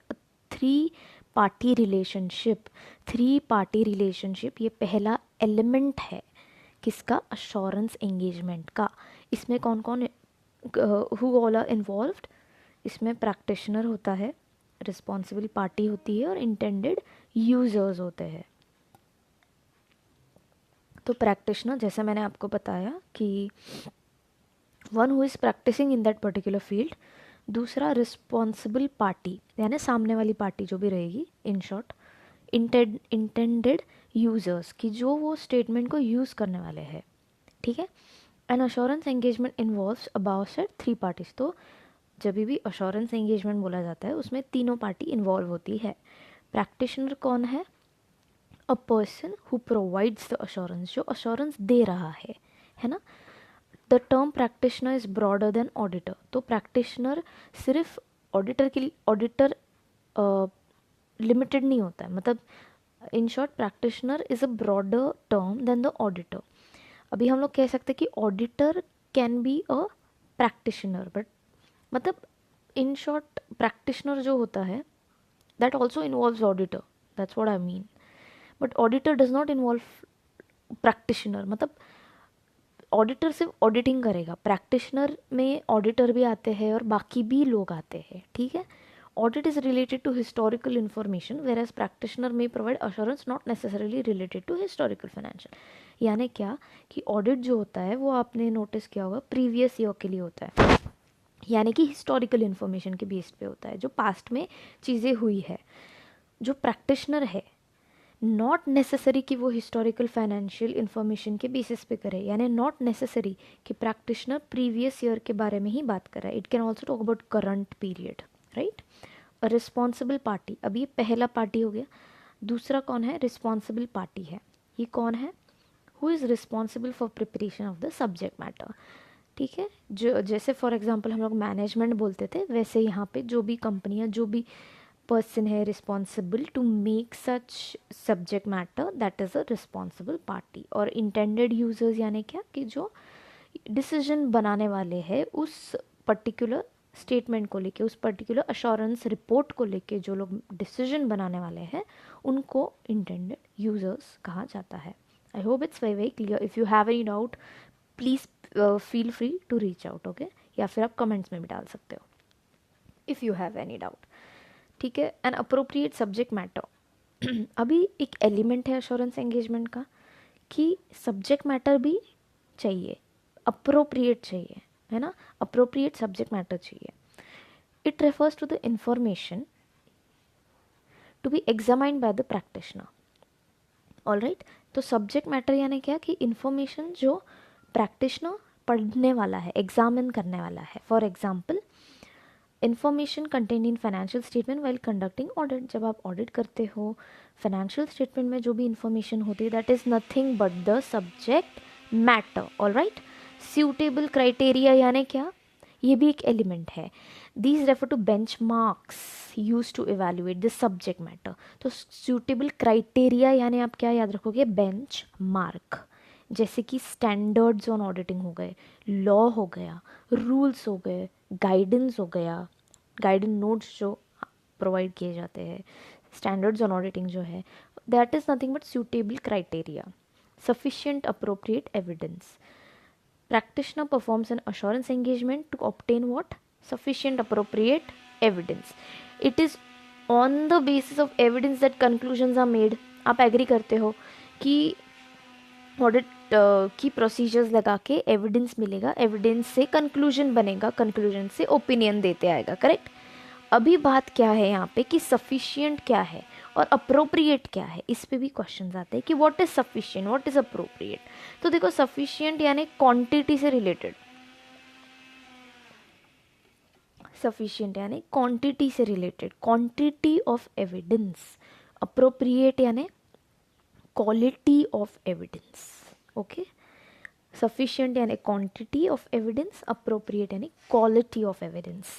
3 पार्टी रिलेशनशिप. 3 पार्टी रिलेशनशिप ये पहला एलिमेंट है किसका? अश्योरेंस एंगेजमेंट का. इसमें कौन कौन हु ऑल आर इन्वॉल्व्ड? इसमें प्रैक्टिशनर होता है, रिस्पॉन्सिबल पार्टी होती है और इंटेंडेड यूजर्स होते हैं. तो प्रैक्टिशनर, जैसे मैंने आपको बताया कि one who is practicing in that particular field. दूसरा रिस्पॉन्सिबल पार्टी यानी सामने वाली पार्टी जो भी रहेगी, इन शॉर्ट इंटेंडेड यूजर्स की जो वो स्टेटमेंट को यूज़ करने वाले हैं. ठीक है, an assurance engagement involves about said 3 parties. तो जब भी अश्योरेंस एंगेजमेंट बोला जाता है उसमें तीनों पार्टी इन्वॉल्व होती है. प्रैक्टिशनर कौन है? A person who provides the assurance, जो अश्योरेंस दे रहा है ना. The term practitioner is broader than auditor. तो प्रैक्टिशनर सिर्फ ऑडिटर के ऑडिटर लिमिटेड नहीं होता है. मतलब in short practitioner is a broader term than the auditor. अभी हम लोग कह सकते हैं कि auditor can be a practitioner, but मतलब इन शॉर्ट प्रैक्टिशनर जो होता है that also involves auditor, that's what I mean. But auditor does not involve practitioner. मतलब ऑडिटर सिर्फ ऑडिटिंग करेगा, प्रैक्टिशनर में ऑडिटर भी आते हैं और बाकी भी लोग आते हैं, ठीक है. Audit is related to historical information, whereas practitioner may provide assurance not necessarily related to historical financial. यानी क्या कि ऑडिट जो होता है वो आपने नोटिस किया होगा प्रीवियस ईयर के लिए होता है, यानी कि हिस्टोरिकल इन्फॉर्मेशन के बेस पे होता है, जो पास्ट में चीज़ें हुई है. जो प्रैक्टिशनर है नॉट नेसेसरी कि वो हिस्टोरिकल फाइनेंशियल इन्फॉर्मेशन के बेसिस पे करे, यानी नॉट नेसेसरी कि प्रैक्टिशनर प्रीवियस ईयर के बारे में ही बात कर रहा है. It can also talk about current period, right. Responsible party, अब ये पहला पार्टी हो गया. दूसरा कौन है? रिस्पॉन्सिबल पार्टी है. ये कौन है? Who is responsible for preparation of the subject matter. ठीक है, जो जैसे फॉर एग्जांपल हम लोग मैनेजमेंट बोलते थे, वैसे यहाँ पे जो भी कंपनियाँ, जो भी पर्सन है responsible to make such subject matter, that is a responsible party. और इंटेंडेड यूजर्स यानी क्या कि जो डिसीजन बनाने वाले हैं उस पर्टिकुलर स्टेटमेंट को लेके, उस पर्टिकुलर अश्योरेंस रिपोर्ट को लेके जो लोग डिसीजन बनाने वाले हैं उनको इंटेंडेड यूजर्स कहा जाता है. I hope it's very very clear. If you have any doubt please feel free to reach out, okay. या फिर आप कमेंट्स में भी डाल सकते हो if you have any doubt. ठीक है. एन अप्रोप्रिएट सब्जेक्ट मैटर, अभी एक एलिमेंट है अश्योरेंस एंगेजमेंट का कि सब्जेक्ट मैटर भी चाहिए, अप्रोप्रिएट चाहिए, है ना. अप्रोप्रिएट सब्जेक्ट मैटर चाहिए. It refers to the information to be examined by the practitioner. All right. तो सब्जेक्ट मैटर यानी क्या कि इंफॉर्मेशन जो प्रैक्टिशनर पढ़ने वाला है, एग्जामिन करने वाला है. For example information contain in financial statement while conducting audit. जब आप ऑडिट करते हो फाइनेंशियल स्टेटमेंट में जो भी इंफॉर्मेशन होती है that is nothing but the subject matter. All right. Suitable criteria यानी क्या, ये भी एक एलिमेंट है. These refer to benchmarks use to evaluate the subject matter. तो सूटेबल क्राइटेरिया यानी आप क्या याद रखोगे? Benchmark. जैसे कि स्टैंडर्ड्स ऑन ऑडिटिंग हो गए, लॉ हो गया, रूल्स हो गए, गाइडेंस हो गया, गाइडेंस नोट्स जो प्रोवाइड किए जाते हैं, स्टैंडर्ड्स ऑन ऑडिटिंग जो है, that is nothing but suitable criteria. Sufficient appropriate evidence. Practitioner performs an assurance engagement to obtain what? Sufficient appropriate evidence. It is on the basis of evidence that conclusions are made. आप agree करते हो कि audit की procedures लगा के evidence मिलेगा, evidence से conclusion बनेगा, कंक्लूजन से ओपिनियन देते आएगा, करेक्ट. अभी बात क्या है यहाँ पे कि सफिशिएंट क्या है और अप्रोप्रिएट क्या है, इस पे भी क्वेश्चंस आते हैं कि what is sufficient, what is appropriate. तो देखो सफिशिएंट यानी क्वांटिटी से रिलेटेड, सफिशिएंट यानी क्वांटिटी से related, quantity of evidence. Appropriate यानी quality of evidence, okay. Sufficient यानी quantity of evidence, appropriate यानी quality of evidence.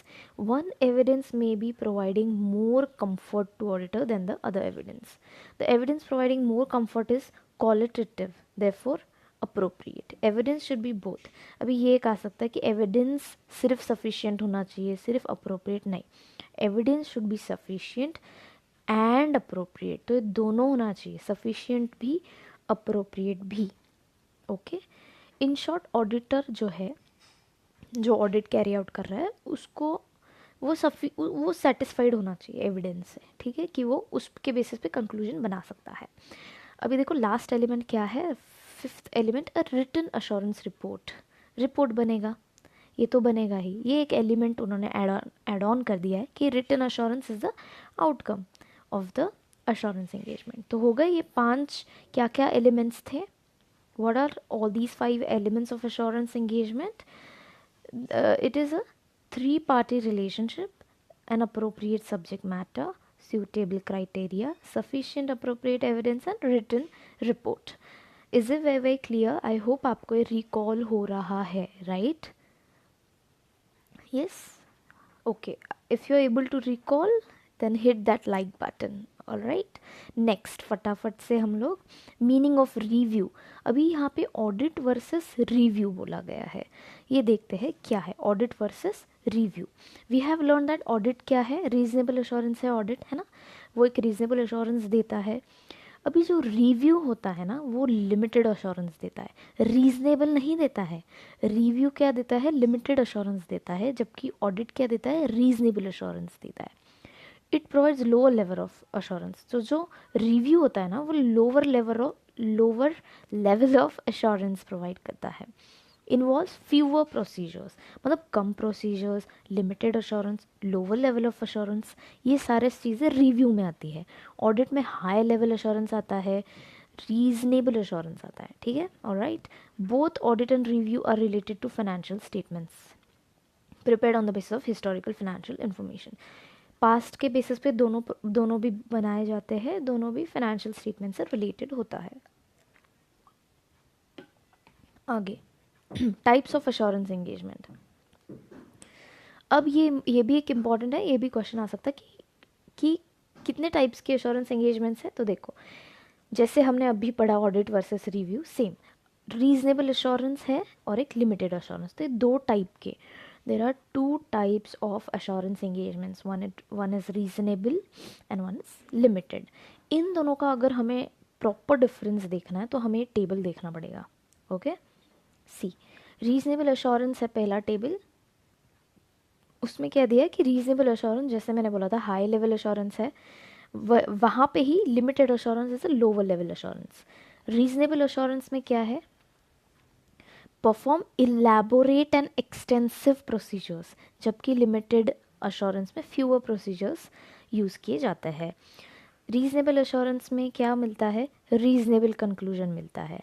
One evidence may be providing more comfort to auditor than the other evidence. The evidence providing more comfort is qualitative, therefore appropriate. Evidence should be both. अभी ये कहा सकता है कि evidence सिर्फ sufficient होना चाहिए, सिर्फ appropriate नहीं. Evidence should be sufficient and appropriate. तो ये दोनों होना चाहिए, sufficient भी appropriate भी, ओके. इन शॉर्ट ऑडिटर जो है, जो ऑडिट कैरी आउट कर रहा है उसको वो सेटिस्फाइड होना चाहिए एविडेंस से, ठीक है, कि वो उसके बेसिस पे कंक्लूजन बना सकता है. अभी देखो लास्ट एलिमेंट क्या है, fifth element, a written assurance report. Report बनेगा, ये तो बनेगा ही. ये एक एलिमेंट उन्होंने ऐड ऑन कर दिया है कि written assurance is the outcome of the assurance engagement. तो हो गए ये 5 क्या क्या एलिमेंट्स थे. What are all these 5 elements of assurance engagement? It is a 3-party relationship, an appropriate subject matter, suitable criteria, sufficient appropriate evidence and written report. Is it very clear? I hope आपको ये recall हो रहा है, right? Yes? Okay. If you're able to recall, then hit that like button. Alright? Next, फटाफट से हम लोग meaning of review. अभी यहाँ पे ऑडिट वर्सेस रिव्यू बोला गया है. ये देखते हैं क्या है audit versus review. We have learn that audit क्या है. रीजनेबल एश्योरेंस है ऑडिट, है ना. वो एक रीजनेबल एश्योरेंस देता है. अभी जो रिव्यू होता है ना, वो लिमिटेड अश्योरेंस देता है, रीजनेबल नहीं देता है. रिव्यू क्या देता है, लिमिटेड अश्योरेंस देता है, जबकि ऑडिट क्या देता है, रीजनेबल अश्योरेंस देता है. It provides lower level of assurance. तो जो रिव्यू होता है ना, वो lower level of assurance provide करता है. इन्वॉल्व्स फ्यूअर प्रोसीजर्स, मतलब कम procedures, limited assurance, lower level of assurance, ये सारे चीज़ें रिव्यू में आती है. ऑडिट में हाई लेवल अश्योरेंस आता है, रीजनेबल अश्योरेंस आता है. ठीक है, alright. Both audit and review are related to financial statements prepared on the basis of historical financial information. Past के बेसिस पे दोनों भी बनाए जाते हैं, दोनों भी फाइनेंशियल स्टेटमेंट से रिलेटेड होता है. आगे टाइप्स ऑफ अश्योरेंस एंगेजमेंट. अब ये भी एक इम्पॉर्टेंट है, ये भी क्वेश्चन आ सकता है कि कितने टाइप्स के अश्योरेंस एंगेजमेंट्स हैं. तो देखो, जैसे हमने अभी पढ़ा audit versus review, same reasonable assurance है और एक लिमिटेड अश्योरेंस. तो ये दो टाइप के, there are two types of assurance engagements. One is reasonable and one is limited. इन दोनों का अगर हमें प्रॉपर डिफरेंस देखना है तो हमें टेबल देखना पड़ेगा. ओके, सी रीजनेबल अश्योरेंस है पहला टेबल. उसमें क्या दिया है कि रीजनेबल अश्योरेंस, जैसे मैंने बोला था, हाई लेवल अश्योरेंस है, वहाँ पे ही limited assurance is lower level assurance. Reasonable assurance में क्या है, perform elaborate and extensive procedures, जबकि लिमिटेड अश्योरेंस में फ्यूअर प्रोसीजर्स यूज़ किए जाते हैं. रीजनेबल अश्योरेंस में क्या मिलता है, रीजनेबल कंक्लूजन मिलता है.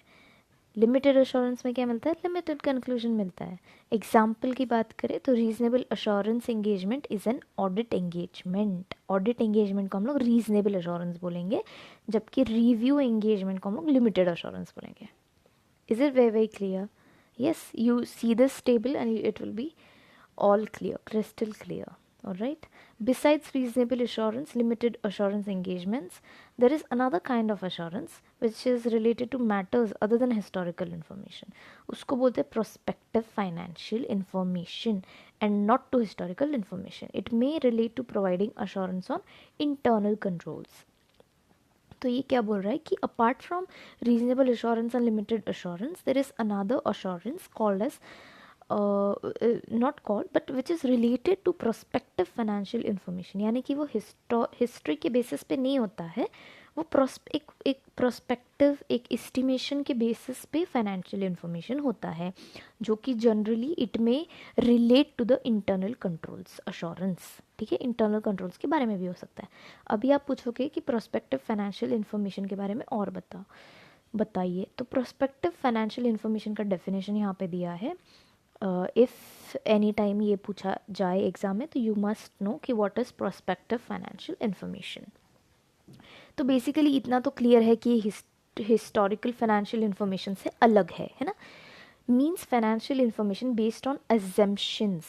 लिमिटेड अश्योरेंस में क्या मिलता है, लिमिटेड कंक्लूजन मिलता है. एग्जाम्पल की बात करें तो reasonable assurance engagement is an audit engagement. Audit engagement को हम लोग रीजनेबल अश्योरेंस बोलेंगे, जबकि रिव्यू एंगेजमेंट को हम लोग लिमिटेड अश्योरेंस बोलेंगे. Is it very clear? Yes, you see this table and it will be all clear, crystal clear. Alright. Besides reasonable assurance, limited assurance engagements, there is another kind of assurance which is related to matters other than historical information. उसको बोलते हैं prospective financial information and not to historical information. It may relate to providing assurance on internal controls. तो ये क्या बोल रहा है कि apart from reasonable assurance and limited assurance, there is another assurance called as not called but which is related to prospective financial information. यानी कि वो हिस्ट्री के बेसिस पे नहीं होता है, वो एक प्रोस्पेक्टिव, एक एस्टिमेशन के बेसिस पे फाइनेंशियल इन्फॉर्मेशन होता है, जो कि जनरली इट में relate to the internal controls assurance. ठीक है, इंटरनल कंट्रोल्स के बारे में भी हो सकता है. अभी आप पूछोगे कि प्रोस्पेक्टिव फाइनेंशियल इन्फॉर्मेशन के बारे में और बताइए. तो प्रोस्पेक्टिव फाइनेंशियल इन्फॉर्मेशन का डेफिनेशन यहाँ पे दिया है. इफ़ एनी टाइम ये पूछा जाए एग्जाम में, तो यू मस्ट नो कि what is prospective financial information. तो बेसिकली इतना तो क्लियर है कि हिस्टोरिकल फाइनेंशियल इन्फॉर्मेशन से अलग है ना. Means financial information based on assumptions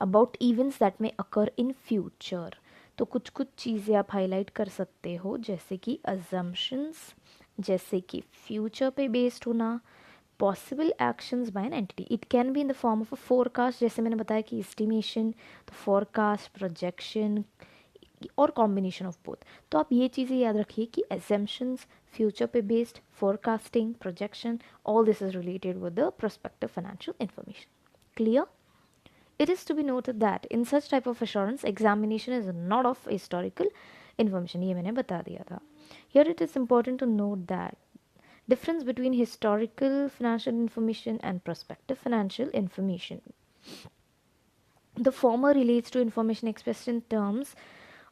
about events that में अकर इन फ्यूचर. तो कुछ चीज़ें आप हाईलाइट कर सकते हो, जैसे कि अजम्पशंस, जैसे कि फ्यूचर पे बेस्ड होना, possible actions by an entity. It can be in the form of a forecast, जैसे मैंने बताया कि एस्टिमेशन, तो फोरकास्ट, प्रोजेक्शन और कॉम्बिनेशन ऑफ बोथ. तो आप ये चीज़ें याद रखिए कि assumptions, फ्यूचर पे based, forecasting, projection, all this is related with the prospective financial information. Clear? It is to be noted that in such type of assurance, examination is not of historical information. ये मैंने बता दिया था. Here it is important to note that difference between historical financial information and prospective financial information. The former relates to information expressed in terms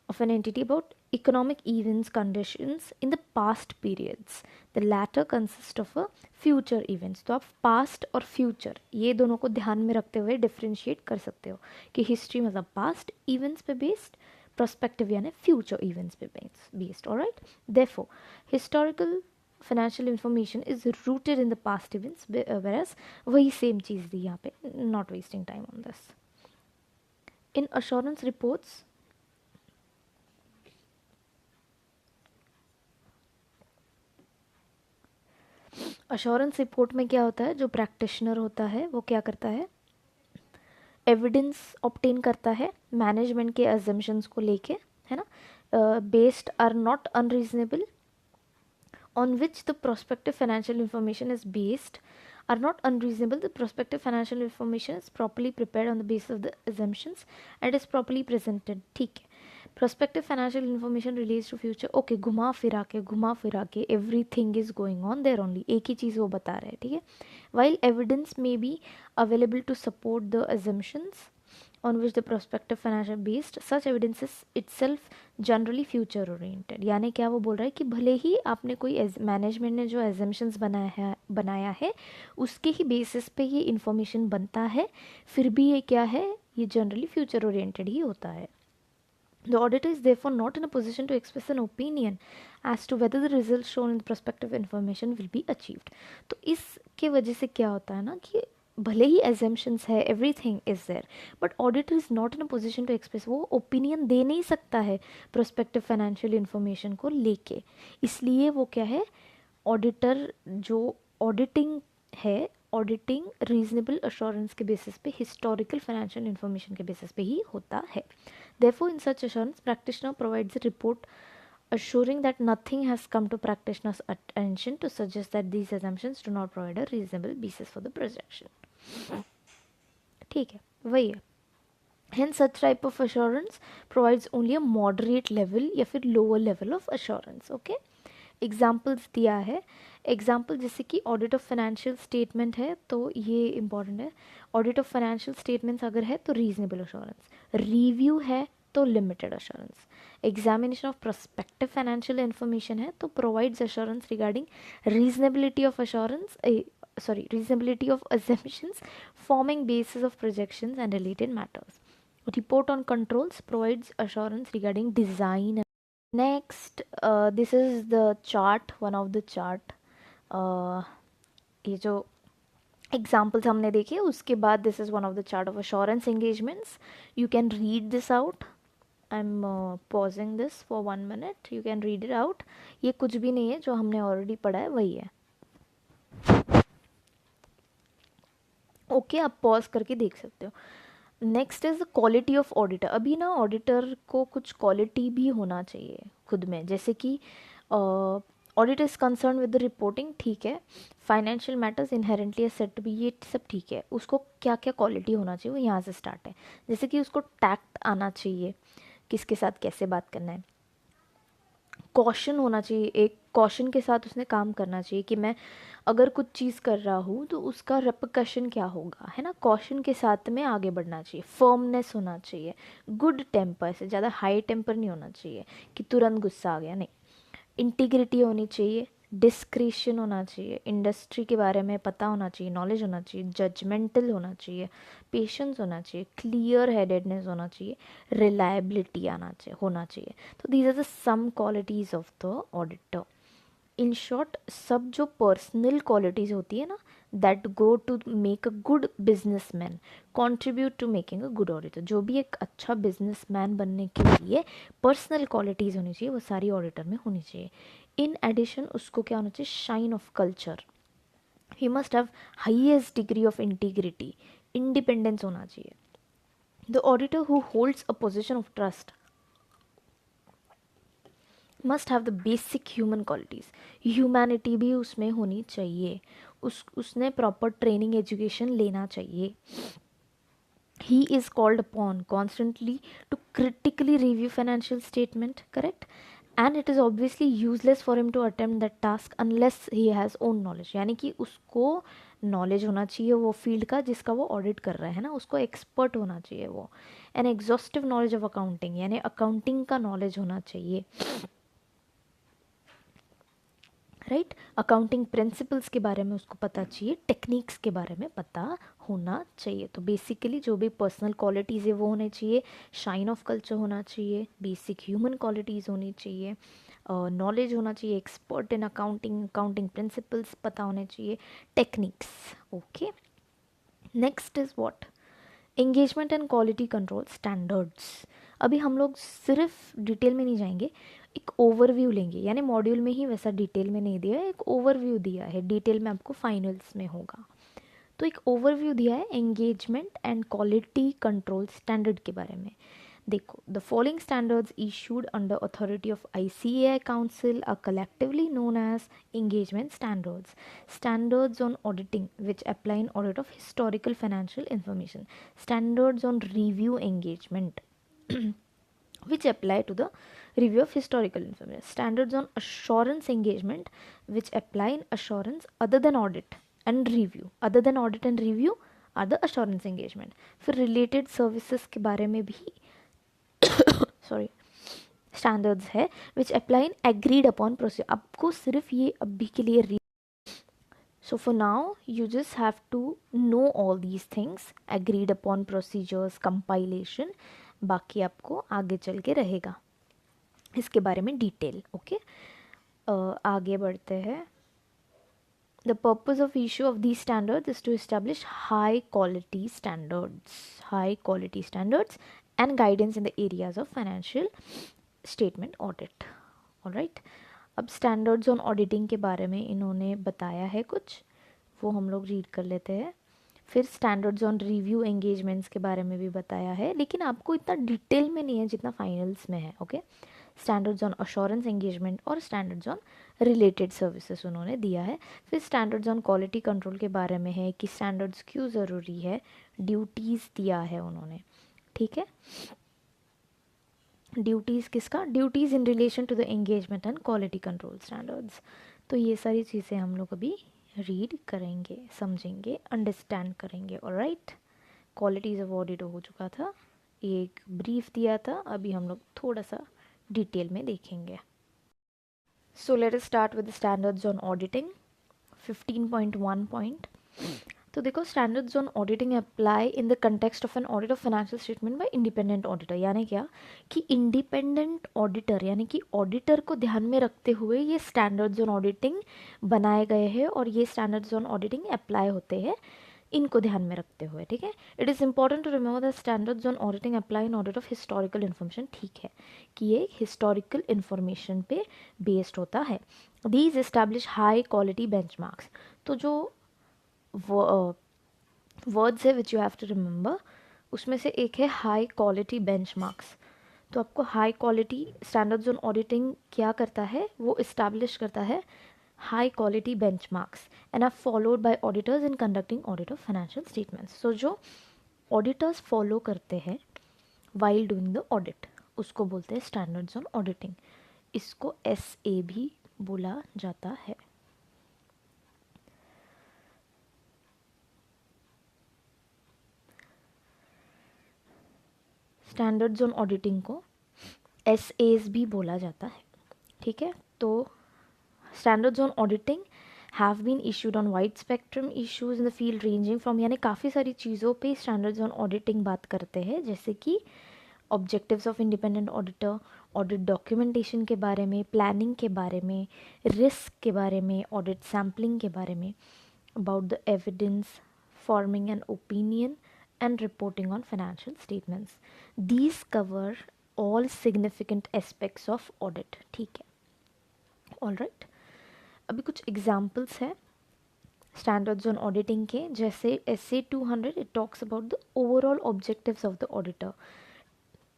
of an entity about economic events, conditions in the past periods. The latter consists of a future events. तो आप past और future ये दोनों को ध्यान में रखते हुए डिफ्रेंशिएट कर सकते हो कि हिस्ट्री मतलब past events पे बेस्ड, prospective यानी future events पे based. Alright, therefore historical financial information is rooted in the past events, whereas वही same चीज़ दी यहाँ पे, not wasting time on this. In assurance reports, assurance report में क्या होता है, जो प्रैक्टिशनर होता है वो क्या करता है, एविडेंस ऑब्टेन करता है मैनेजमेंट के अजम्पशंस को लेके, है ना, based are not unreasonable, on which the prospective financial information is based are not unreasonable. The prospective financial information is properly prepared on the basis of the assumptions and is properly presented. ठीक है, prospective financial information relates to future. Okay, घुमा फिरा के everything is going on there only, एक ही चीज़ वो बता रहे हैं, ठीक है. While evidence may be available to support the assumptions on which the prospective financial based, such evidence is itself generally future oriented. यानी क्या वो बोल रहा है कि भले ही आपने कोई मैनेजमेंट ने जो एजम्पशंस बनाया है उसके ही बेसिस पे ये इन्फॉर्मेशन बनता है, फिर भी ये क्या है, ये जनरली फ्यूचर ओरिएंटेड ही होता है. The auditor is therefore not in a position to express an opinion as to whether the results shown in the prospective information will be achieved. तो इसके वजह से क्या होता है ना कि भले ही assumptions है, everything is there, but auditor is not in a position to express, वो opinion दे नहीं सकता है prospective financial information को लेके. इसलिए वो क्या है, auditor जो auditing है, ऑडिटिंग रीजनेबल अश्योरेंस के बेसिस पे, हिस्टोरिकल फाइनेंशियल इन्फॉर्मेशन के बेसिस पे ही होता है. Therefore, in such assurance, practitioner provides a report assuring that nothing has come to practitioner's attention to suggest that these assumptions do not provide a reasonable basis for the projection. ठीक है, वही है. Hence, such type of assurance provides only a moderate level या फिर lower level of assurance. Okay? Examples दिया है. Example जैसे कि ऑडिट ऑफ फाइनेंशियल स्टेटमेंट है तो ये इंपॉर्टेंट है. ऑडिट ऑफ फाइनेंशियल स्टेटमेंट्स अगर है तो रीजनेबल अश्योरेंस, रिव्यू है तो limited assurance, examination of prospective financial information है तो provides assurance regarding reasonability of assurance reasonability of assumptions forming basis of projections and related matters. Report on controls provides assurance regarding design. Next, this is the chart, one of the chart. ये जो examples हमने देखे उसके बाद this is one of the chart of assurance engagements. You can read this out. I am pausing this for 1 minute. You can read it out. ये कुछ भी नहीं है, जो हमने ऑलरेडी पढ़ा है वही है. ओके, आप पॉज करके देख सकते हो. Next is the quality of auditor. अभी ना ऑडिटर को कुछ क्वालिटी भी होना चाहिए खुद में, जैसे कि audit is concern with the reporting, ठीक है. Financial matters inherently set to be, ये सब ठीक है. उसको क्या क्या क्वालिटी होना चाहिए वो यहाँ से स्टार्ट है. जैसे कि उसको टैक्ट आना चाहिए, किसके साथ कैसे बात करना है. कॉशन होना चाहिए, एक कॉशन के साथ उसने काम करना चाहिए कि मैं अगर कुछ चीज़ कर रहा हूँ तो उसका रेपकशन क्या होगा, है ना. कॉशन के साथ में आगे बढ़ना चाहिए. फर्मनेस होना चाहिए. गुड टेम्पर, से ज़्यादा हाई टेम्पर नहीं होना चाहिए कि तुरंत गुस्सा आ गया, नहीं. इंटीग्रिटी होनी चाहिए. डिस्क्रिशन होना चाहिए. इंडस्ट्री के बारे में पता होना चाहिए, नॉलेज होना चाहिए. जजमेंटल होना चाहिए. पेशेंस होना चाहिए. क्लियर हेडेडनेस होना चाहिए. रिलायबिलिटी होना चाहिए. तो these are the some qualities of the auditor. In short, सब जो पर्सनल क्वालिटीज़ होती है ना, that go to make a good businessman, contribute to making a good auditor. जो भी एक अच्छा बिजनेस मैन बनने के लिए पर्सनल क्वालिटीज़ होनी चाहिए वो सारी ऑडिटर में होनी चाहिए. इन एडिशन उसको क्या होना चाहिए, shine of culture. He must have highest degree of integrity. Independence होना चाहिए. The auditor who holds a position of trust must have the basic human qualities. Humanity भी उसमें होनी चाहिए. उसने प्रॉपर ट्रेनिंग एजुकेशन लेना चाहिए. He is called upon constantly to critically review financial statement, correct. And it is obviously useless for him to attempt that task unless he has own knowledge. यानी कि उसको नॉलेज होना चाहिए वो field का जिसका वो ऑडिट कर रहा है ना, उसको एक्सपर्ट होना चाहिए वो. N exhaustive knowledge of accounting, यानी अकाउंटिंग का नॉलेज होना चाहिए, राइट. अकाउंटिंग प्रिंसिपल्स के बारे में उसको पता चाहिए, टेक्निक्स के बारे में पता होना चाहिए। तो बेसिकली जो भी पर्सनल क्वालिटीज़ है वो होने चाहिए, शाइन ऑफ कल्चर होना चाहिए, बेसिक ह्यूमन क्वालिटीज़ होनी चाहिए, नॉलेज होना चाहिए, expert in accounting, accounting principles पता होने चाहिए, techniques. Okay, next is what, engagement and quality control standards. अभी हम लोग सिर्फ डिटेल में नहीं जाएंगे, एक ओवरव्यू लेंगे, यानी मॉड्यूल में ही वैसा डिटेल में नहीं दिया है, एक ओवरव्यू दिया है, डिटेल में आपको फाइनल्स में होगा। तो एक ओवरव्यू दिया है engagement and quality control standard के बारे में। देखो, the following standards issued under authority of ICAI council are collectively known as engagement standards. Standards on auditing which apply in audit of historical financial information. Standards on review engagement which apply to the review of historical information. Standards on assurance engagement which apply in assurance other than audit and review. Other than audit and review are the assurance engagement. फिर related services के बारे में भी sorry standards है which apply in agreed upon procedure. आपको सिर्फ ये अभी के लिए so for now you just have to know all these things, agreed upon procedures, compilation, बाकी आपको आगे चल के रहेगा इसके बारे में डिटेल। ओके, आगे बढ़ते हैं। The purpose of issue of these standards is to establish high quality standards and guidance in the areas of financial statement audit. All right, अब standards on auditing के बारे में इन्होंने बताया है कुछ, वो हम लोग रीड कर लेते हैं। फिर स्टैंडर्ड्स ऑन रिव्यू एंगेजमेंट्स के बारे में भी बताया है, लेकिन आपको इतना डिटेल में नहीं है जितना फाइनल्स में है। Okay, standards on assurance engagement और स्टैंडर्ड्स ऑन रिलेटेड सर्विसेज उन्होंने दिया है। फिर स्टैंडर्ड्स ऑन क्वालिटी कंट्रोल के बारे में है कि स्टैंडर्ड्स क्यों ज़रूरी है, ड्यूटीज़ दिया है उन्होंने। ठीक है, ड्यूटीज़ किसका, duties in relation to the engagement and quality control standards. तो ये सारी चीज़ें हम लोग अभी रीड करेंगे, समझेंगे, अंडरस्टैंड करेंगे। ऑलराइट, क्वालिटीज़ ऑफ ऑडिट हो चुका था, एक ब्रीफ दिया था, अभी हम लोग थोड़ा सा डिटेल में देखेंगे। So let us start with standards on auditing 15.1 point. तो देखो, standards on auditing apply in the context of an audit of financial statement by independent auditor. यानी क्या कि इंडिपेंडेंट ऑडिटर यानी कि ऑडिटर को ध्यान में रखते हुए ये स्टैंडर्ड्स ऑन ऑडिटिंग बनाए गए हैं और ये स्टैंडर्ड्स ऑन ऑडिटिंग अप्लाई होते हैं, इनको ध्यान में रखते हुए। ठीक है, it is important to remember the standards on auditing apply in audit of historical information. ठीक है कि ये हिस्टोरिकल इन्फॉर्मेशन पे बेस्ड होता है। These establish high quality benchmarks. तो जो वर्ड्स है which you have to remember, उसमें से एक है हाई क्वालिटी बेंचमार्क्स। तो आपको high quality standards on auditing क्या करता है, वो इस्टेब्लिश करता है high quality benchmarks and are followed by auditors in conducting audit of financial statements. So जो auditors follow करते हैं while doing the audit, उसको बोलते हैं standards on auditing। इसको SA भी बोला जाता है। स्टैंडर्ड्स ऑन ऑडिटिंग को SAs भी बोला जाता है। ठीक है, तो standards on auditing have been issued on wide spectrum issues in the field ranging from, यानी काफ़ी सारी चीज़ों पे स्टैंडर्ड्स ऑन ऑडिटिंग बात करते हैं, जैसे कि objectives of independent auditor, audit documentation के बारे में, प्लानिंग के बारे में, रिस्क के बारे में, ऑडिट सैम्पलिंग के बारे में, about the evidence, forming an opinion and reporting on financial statements. These cover all significant aspects of audit. ठीक है, ऑलराइट, अभी कुछ एग्जाम्पल्स है स्टैंडर्ड्स ऑन ऑडिटिंग के, जैसे SA 200 it talks about the overall objectives of the auditor.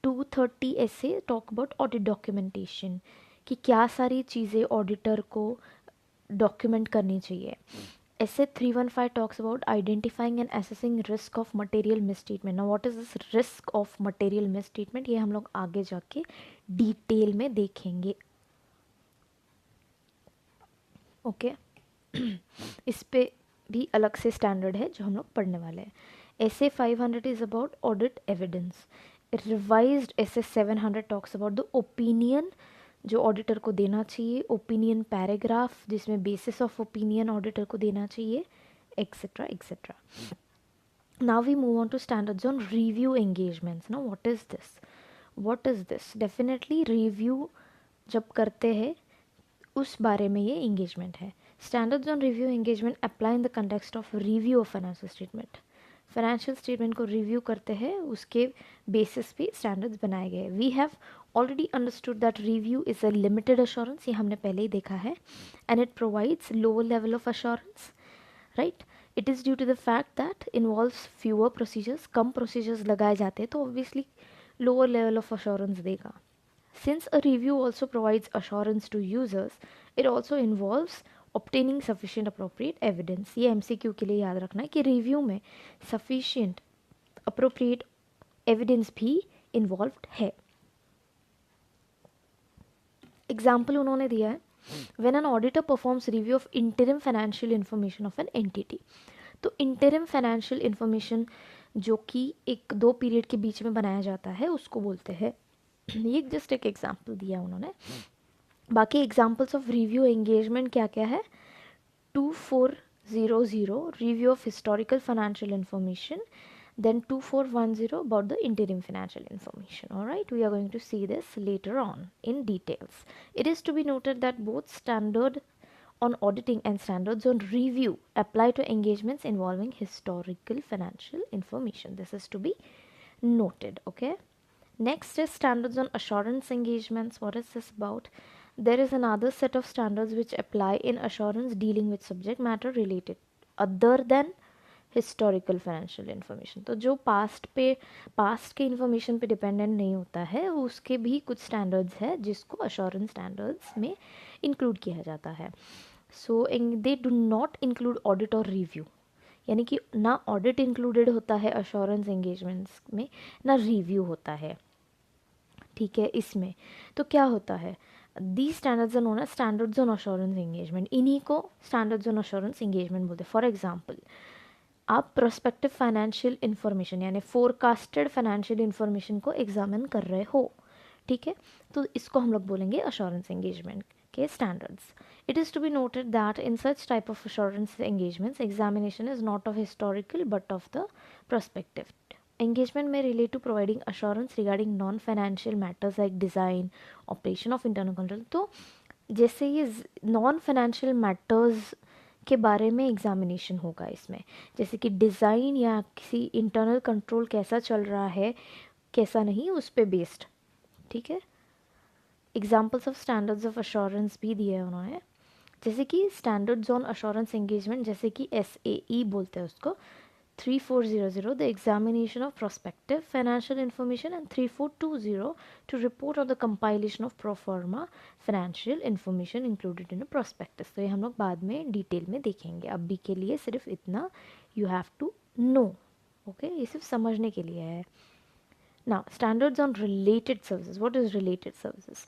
230 SA talk about audit documentation, कि क्या सारी चीज़ें ऑडिटर को डॉक्यूमेंट करनी चाहिए। SA 315 talks about identifying and assessing risk of material misstatement. Now what is this risk of material misstatement, ये हम लोग आगे जाके डिटेल में देखेंगे। ओके, इस पे भी अलग से स्टैंडर्ड है जो हम लोग पढ़ने वाले हैं। SA 500 is about audit evidence. Revised SA 700 talks about the opinion जो ऑडिटर को देना चाहिए, ओपिनियन पैराग्राफ जिसमें बेसिस ऑफ ओपिनियन ऑडिटर को देना चाहिए, etcetera etcetera. Now we move on to standards on review engagements. Now what is this? What is this? Definitely review जब करते हैं उस बारे में ये engagement है. Standards on review engagement apply in the context of review of financial statement. Financial statement को review करते हैं, उसके बेसिस पे स्टैंडर्ड्स बनाए गए. We have already understood that review is a limited assurance, ये हमने पहले ही देखा है, and it provides lower level of assurance, right. It is due to the fact that involves fewer procedures, कम प्रोसीजर्स लगाए जाते हैं तो obviously lower level of assurance देगा. Since a review also provides assurance to users, it also involves obtaining sufficient appropriate evidence. ये MCQ के लिए याद रखना है कि रिव्यू में sufficient appropriate evidence भी involved है. एग्जाम्पल उन्होंने दिया है, when an auditor performs review of interim financial information of an entity. तो interim financial information जो कि एक दो पीरियड के बीच में बनाया जाता है उसको बोलते हैं. ये जस्ट एक एग्जाम्पल दिया उन्होंने. बाकी एग्जाम्पल्स ऑफ रिव्यू एंगेजमेंट क्या क्या है? 2400 review of historical financial information, then 2410 about the interim financial information. All right, we are going to see this later on in details. It is to be noted that both standard on auditing and standards on review apply to engagements involving historical financial information. This is to be noted. Okay. Next is standards on assurance engagements. What is this about? There is another set of standards which apply in assurance dealing with subject matter related other than historical financial information. तो जो past के information पे dependent नहीं होता है उसके भी कुछ स्टैंडर्ड्स है जिसको अश्योरेंस स्टैंडर्ड्स में इंक्लूड किया जाता है. So they do not include audit और रिव्यू, यानी कि ना ऑडिट इंक्लूडेड होता है अश्योरेंस एंगेजमेंट्स में, ना रिव्यू होता है. ठीक है. इसमें तो क्या होता है, the standards are known as standards on assurance engagement. इन्हीं को स्टैंडर्ड्स ऑन अश्योरेंस एंगेजमेंट बोलते हैं. फॉर एग्जांपल, आप प्रोस्पेक्टिव फाइनेंशियल इन्फॉर्मेशन यानी फोरकास्टेड फाइनेंशियल इन्फॉर्मेशन को एग्जामिन कर रहे हो, ठीक है, तो इसको हम लोग बोलेंगे अश्योरेंस एंगेजमेंट के standards. It is to be noted that in such type of assurance engagements examination is not of historical but of the prospective. Engagement may relate to providing assurance regarding non-financial matters like design, operation of internal control. तो जैसे ये non-financial matters के बारे में examination होगा इसमें, जैसे कि डिज़ाइन या किसी इंटरनल कंट्रोल कैसा चल रहा है कैसा नहीं उस पे बेस्ड. ठीक है. Examples of standards of assurance भी दिए हैं उन्होंने, जैसे कि स्टैंडर्ड्स ऑन अश्योरेंस एंगेजमेंट, जैसे कि SAE बोलते हैं उसको. 3400 the examination of prospective financial information, and 3420 to report on the compilation of pro forma financial information included in a prospectus. तो ये हम लोग बाद में डिटेल में देखेंगे, अभी के लिए सिर्फ इतना you have to know. Okay, ये सिर्फ समझने के लिए है. Now standards on related services. What is related services?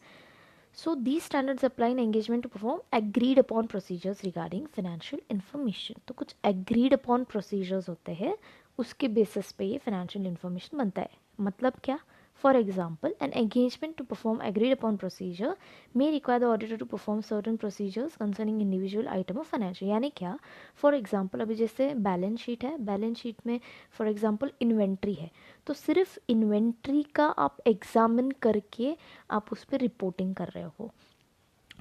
So these standards apply in engagement to perform agreed upon procedures regarding financial information. तो कुछ agreed upon procedures होते हैं, उसके बेसिस पे ये financial information बनता है. मतलब क्या? For example, an engagement to perform agreed upon procedure may require the auditor to perform certain procedures concerning individual item of financial. यानी क्या? For example, अभी जैसे बैलेंस शीट है, बैलेंस शीट में for example इन्वेंट्री है, तो सिर्फ inventory का आप एग्जामिन करके आप उस पर रिपोर्टिंग कर रहे हो.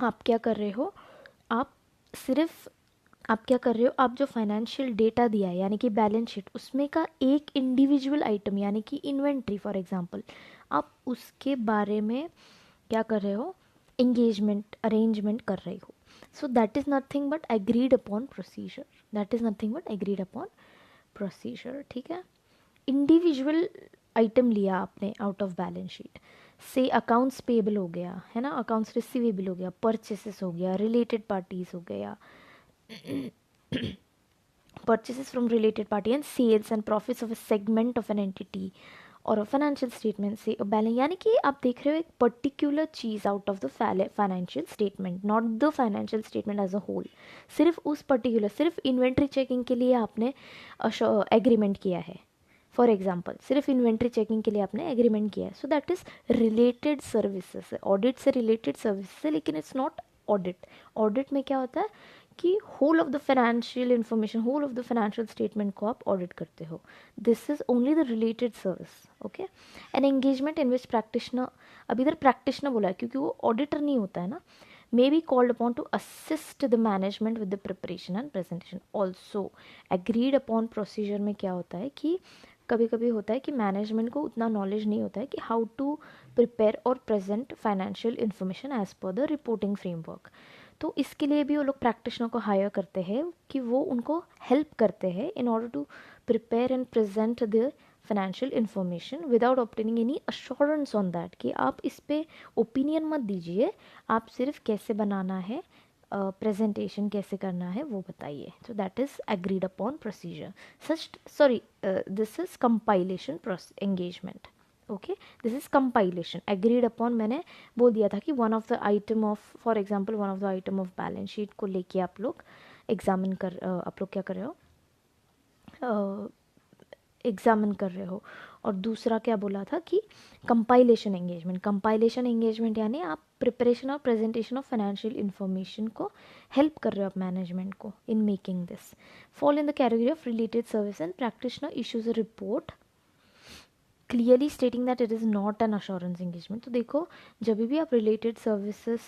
आप क्या कर रहे हो, आप क्या कर रहे हो, आप जो फाइनेंशियल डेटा दिया है यानी कि बैलेंस शीट, उसमें का एक इंडिविजुअल आइटम यानी कि इन्वेंट्री फॉर एग्जांपल, आप उसके बारे में क्या कर रहे हो, एंगेजमेंट अरेंजमेंट कर रहे हो. सो that is nothing but agreed upon procedure. That is nothing but agreed upon procedure. ठीक है. इंडिविजुअल आइटम लिया आपने आउट ऑफ बैलेंस शीट, से अकाउंट्स पेबल हो गया है ना, अकाउंट्स रिसीवेबल हो गया, परचेसेस हो गया, रिलेटेड पार्टीज हो गया, purchases from related party, and sales and profits of a segment of an entity और फाइनेंशियल स्टेटमेंट से बैलेंस. यानी कि आप देख रहे हो एक पर्टिकुलर चीज़ out of the financial statement, not the financial statement as a whole. सिर्फ उस पर्टिकुलर, सिर्फ इन्वेंट्री चेकिंग के लिए आपने एग्रीमेंट किया है. फॉर एग्जाम्पल सिर्फ इन्वेंट्री चेकिंग के लिए आपने एग्रीमेंट किया है. सो that is related services. Audit से रिलेटेड सर्विसेज है, लेकिन इट्स नॉट ऑडिट. ऑडिट में क्या होता है कि whole of the financial information, whole of the financial statement को आप ऑडिट करते हो. This is only the related service. Okay. An engagement in which practitioner, अब इधर प्रैक्टिशनर बोला है क्योंकि वो ऑडिटर नहीं होता है ना, may be called upon to assist the management with the preparation and presentation. Also agreed upon procedure में क्या होता है कि कभी कभी होता है कि मैनेजमेंट को उतना नॉलेज नहीं होता है कि हाउ टू प्रिपेयर और present financial information as per the reporting framework. तो इसके लिए भी वो लोग प्रैक्टिशनर को हायर करते हैं कि वो उनको हेल्प करते हैं in order to prepare and present the financial information without obtaining any assurance on that, कि आप इस पे ओपिनियन मत दीजिए, आप सिर्फ कैसे बनाना है, प्रेजेंटेशन कैसे करना है वो बताइए. तो that is agreed upon procedure. This is compilation engagement. Okay, this is compilation. Agreed upon मैंने बोल दिया था कि one of the item of, for example one of the item of balance sheet को लेके आप लोग एग्जामिन कर आप लोग क्या कर रहे हो, एग्जामिन कर रहे हो. और दूसरा क्या बोला था कि कंपाइलेशन एंगेजमेंट. कंपाइलेशन एंगेजमेंट यानी आप प्रिपरेशन और प्रेजेंटेशन ऑफ फाइनेंशियल इन्फॉर्मेशन को हेल्प कर रहे हो आप मैनेजमेंट को in making this. Fall in the category of related service and practitioner issues a report clearly stating that it is not an assurance engagement. तो देखो, जब भी आप रिलेटेड सर्विसेज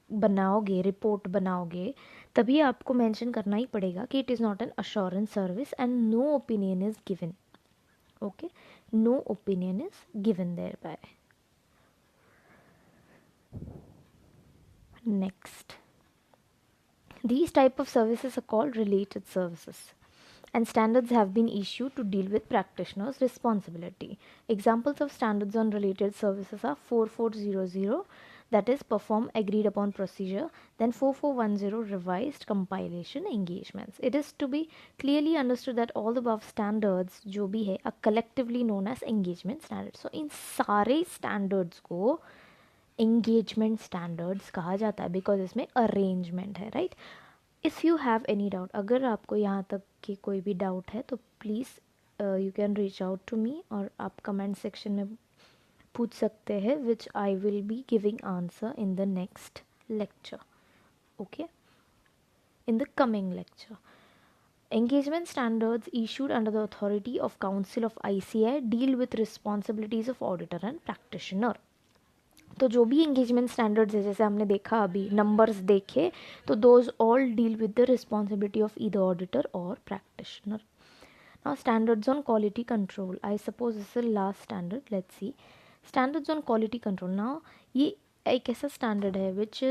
बनाओगे, रिपोर्ट बनाओगे, तभी आपको मेंशन करना ही पड़ेगा कि it is not an assurance service and no opinion is given. Okay, no opinion is given thereby. Next, these type of services are called related services and standards have been issued to deal with practitioners responsibility. Examples of standards on related services are 4400, that is perform agreed upon procedure, then 4410 revised compilation engagements. It is to be clearly understood that all the above standards जो भी है are collectively known as engagement standards. So इन सारे standards को engagement standards कहा जाता है because इसमें arrangement है, right? If you have any doubt, अगर आपको यहाँ तक की कोई भी डाउट है तो please you can reach out to me, और आप कमेंट सेक्शन में पूछ सकते हैं, which I will be giving answer in the next lecture. Okay, in the coming lecture. Engagement standards issued under the authority of Council of ICI deal with responsibilities of auditor and practitioner. तो जो भी engagement standards है, जैसे हमने देखा अभी numbers देखे, तो those all deal with the responsibility of either auditor और practitioner. Now standards on quality control, I suppose this is last standard. Let's see standards on quality control. Now ये एक ऐसा स्टैंडर्ड है which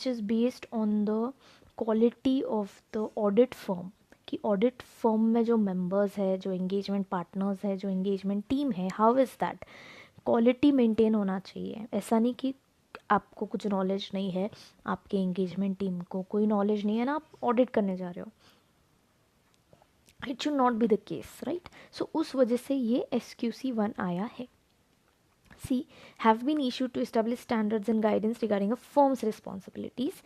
is based on the quality of the audit firm, कि audit firm में जो members है, जो engagement partners है, जो एंगेजमेंट टीम है, how is that quality maintain होना चाहिए. ऐसा नहीं कि आपको कुछ नॉलेज नहीं है, आपके एंगेजमेंट टीम को कोई नॉलेज नहीं है ना, आप ऑडिट करने जा रहे हो. It should not be the case, right? So उस वजह से ये SQC1 आया है. C have been issued to establish standards and guidance regarding a firm's responsibilities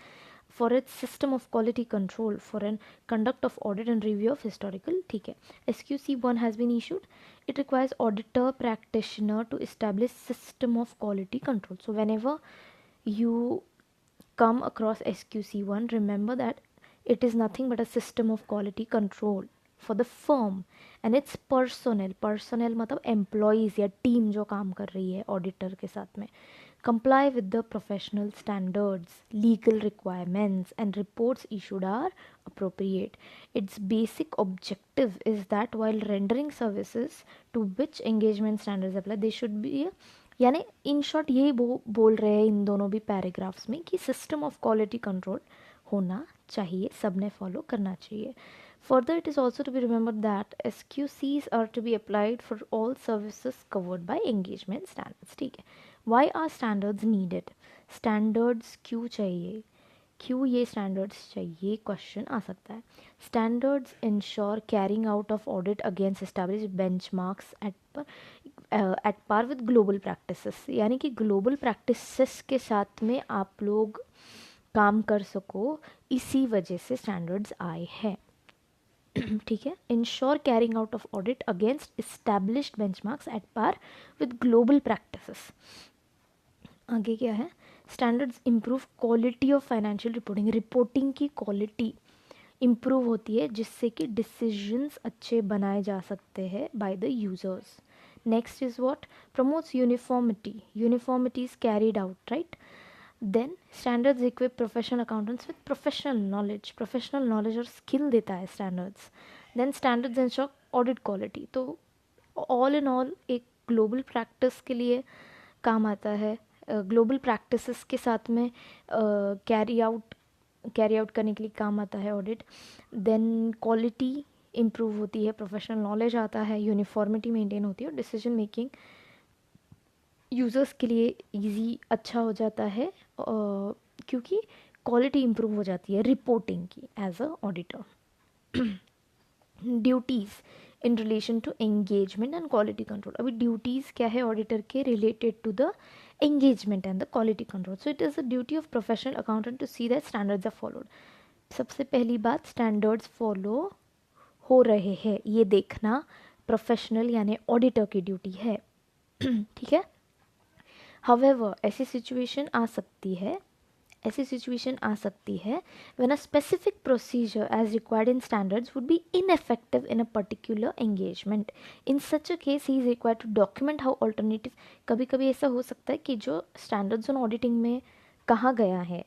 for its system of quality control for an conduct of audit and review of historical. ठीक है, SQC1 has been issued. It requires auditor practitioner to establish system of quality control. So whenever you come across SQC1, remember that it is nothing but a system of quality control for the firm and its personnel. personnel मतलब employees या team जो काम कर रही है auditor के साथ में. Comply with the professional standards, legal requirements and reports issued are appropriate. Its basic objective is that while rendering services to which engagement standards apply, they should be, यानी इन शॉर्ट यही बोल रहे हैं इन दोनों भी पैराग्राफ्स में कि system of quality control होना चाहिए, सबने फॉलो करना चाहिए. Further, it is also to be remembered that SQCs are to be applied for all services covered by engagement standards. ठीक है. Why are standards needed? Standards क्यों चाहिए, क्यों ये standards चाहिए, क्वेश्चन आ सकता है. Standards ensure carrying out of audit against established benchmarks at par with global practices. यानी कि global practices के साथ में आप लोग काम कर सको, इसी वजह से standards आए हैं. ठीक है. Ensure carrying out of audit against established benchmarks at par with global practices. आगे क्या है? Standards improve quality of financial reporting, reporting की क्वालिटी इम्प्रूव होती है जिससे कि डिसीजंस अच्छे बनाए जा सकते हैं by the users. Next is what, promotes uniformity, uniformity is carried out, right. Then standards equip professional accountants with professional knowledge और स्किल देता है standards. Then standards ensure audit quality. तो ऑल इन ऑल एक global practice के लिए काम आता है, ग्लोबल प्रैक्टिसेस के साथ में कैरी आउट करने के लिए काम आता है ऑडिट. देन क्वालिटी इम्प्रूव होती है, प्रोफेशनल नॉलेज आता है, यूनिफॉर्मिटी मेंटेन होती है और डिसीजन मेकिंग यूज़र्स के लिए इजी अच्छा हो जाता है क्योंकि क्वालिटी इम्प्रूव हो जाती है रिपोर्टिंग की as a auditor. Duties in relation to engagement and quality control. अभी ड्यूटीज़ क्या है ऑडिटर के related to the engagement and the quality control. So it is the duty of professional accountant to see that standards are followed. सबसे पहली बात, standards follow हो रहे हैं ये देखना प्रोफेशनल यानी ऑडिटर की ड्यूटी है. ठीक है. हाउएवर ऐसी सिचुएशन आ सकती है when a specific procedure as required in standards would be ineffective in a particular engagement. In such a case he is required to document how alternative. कभी कभी ऐसा हो सकता है कि जो स्टैंडर्ड्स ऑन ऑडिटिंग में कहा गया है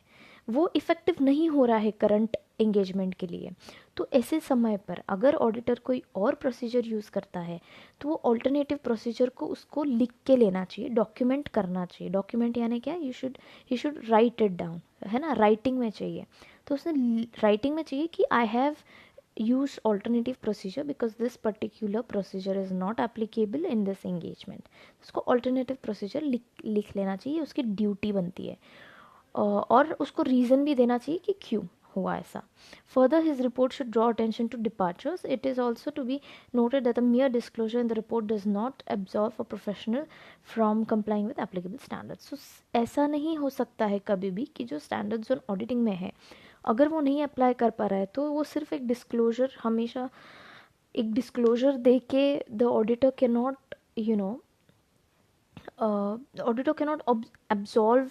वो इफ़ेक्टिव नहीं हो रहा है करंट एंगेजमेंट के लिए. तो ऐसे समय पर अगर ऑडिटर कोई और प्रोसीजर यूज़ करता है तो वो ऑल्टरनेटिव प्रोसीजर को उसको लिख के लेना चाहिए, डॉक्यूमेंट करना चाहिए. डॉक्यूमेंट यानी क्या, you should write it down, है ना, राइटिंग में चाहिए. तो उसने राइटिंग में चाहिए कि I have use alternative procedure because this particular procedure is not applicable in this engagement. उसको alternative procedure लिख लेना चाहिए, उसकी ड्यूटी बनती है. और उसको रीज़न भी देना चाहिए कि क्यों हुआ ऐसा. Further, his report should draw attention to departures. It is also to be noted that a mere disclosure in the report does not absolve a professional from complying with applicable standards. So ऐसा नहीं हो सकता है कभी भी कि जो standards on auditing में है अगर वो नहीं अप्लाई कर पा रहा है तो वो सिर्फ एक डिस्क्लोजर, हमेशा एक डिस्क्लोजर दे के the auditor can not auditor can not absolve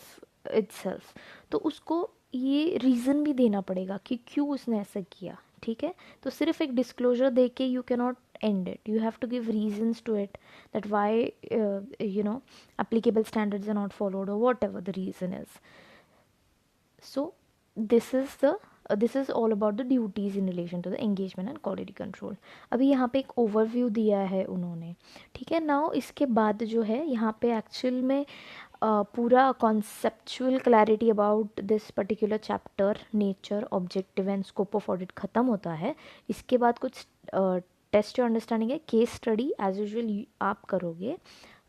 itself. तो उसको ये रीज़न भी देना पड़ेगा कि क्यों उसने ऐसा किया. ठीक है. तो सिर्फ एक डिस्क्लोजर दे के you can not end it. You have to give reasons to it that why applicable standards are not followed or whatever the reason is. So this is all about the duties in relation to the engagement and quality control. अभी यहाँ पे एक overview दिया है उन्होंने. ठीक है. Now इसके बाद जो है यहाँ पे एक्चुअल में पूरा conceptual clarity about this particular chapter nature objective and scope of audit ख़त्म होता है. इसके बाद कुछ टेस्ट योर अंडरस्टैंडिंग है, केस स्टडी एज यूजुअल आप करोगे.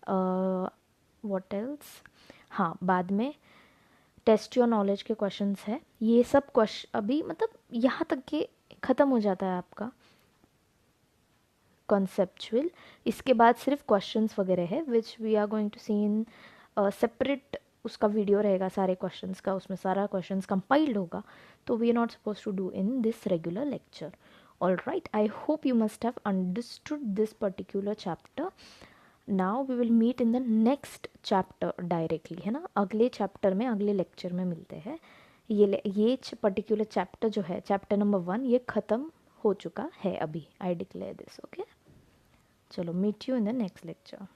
व्हाट एल्स, हाँ बाद में टेस्ट योर नॉलेज के क्वेश्चंस है. ये सब क्वेश्चन अभी मतलब यहाँ तक के ख़त्म हो जाता है आपका कॉन्सेप्चुअल. इसके बाद सिर्फ क्वेश्चंस वगैरह है which we are going to see in separate. उसका वीडियो रहेगा सारे क्वेश्चंस का, उसमें सारा क्वेश्चंस कंपाइल्ड होगा. तो we are not suppose to do in this regular lecture. All right, I hope you must have understood this particular chapter. Now we will meet in the next chapter directly, है ना. अगले chapter में अगले lecture में मिलते हैं. ये particular chapter जो है चैप्टर नंबर 1 ये ख़त्म हो चुका है अभी. I declare this. ओके, चलो meet you in the next lecture.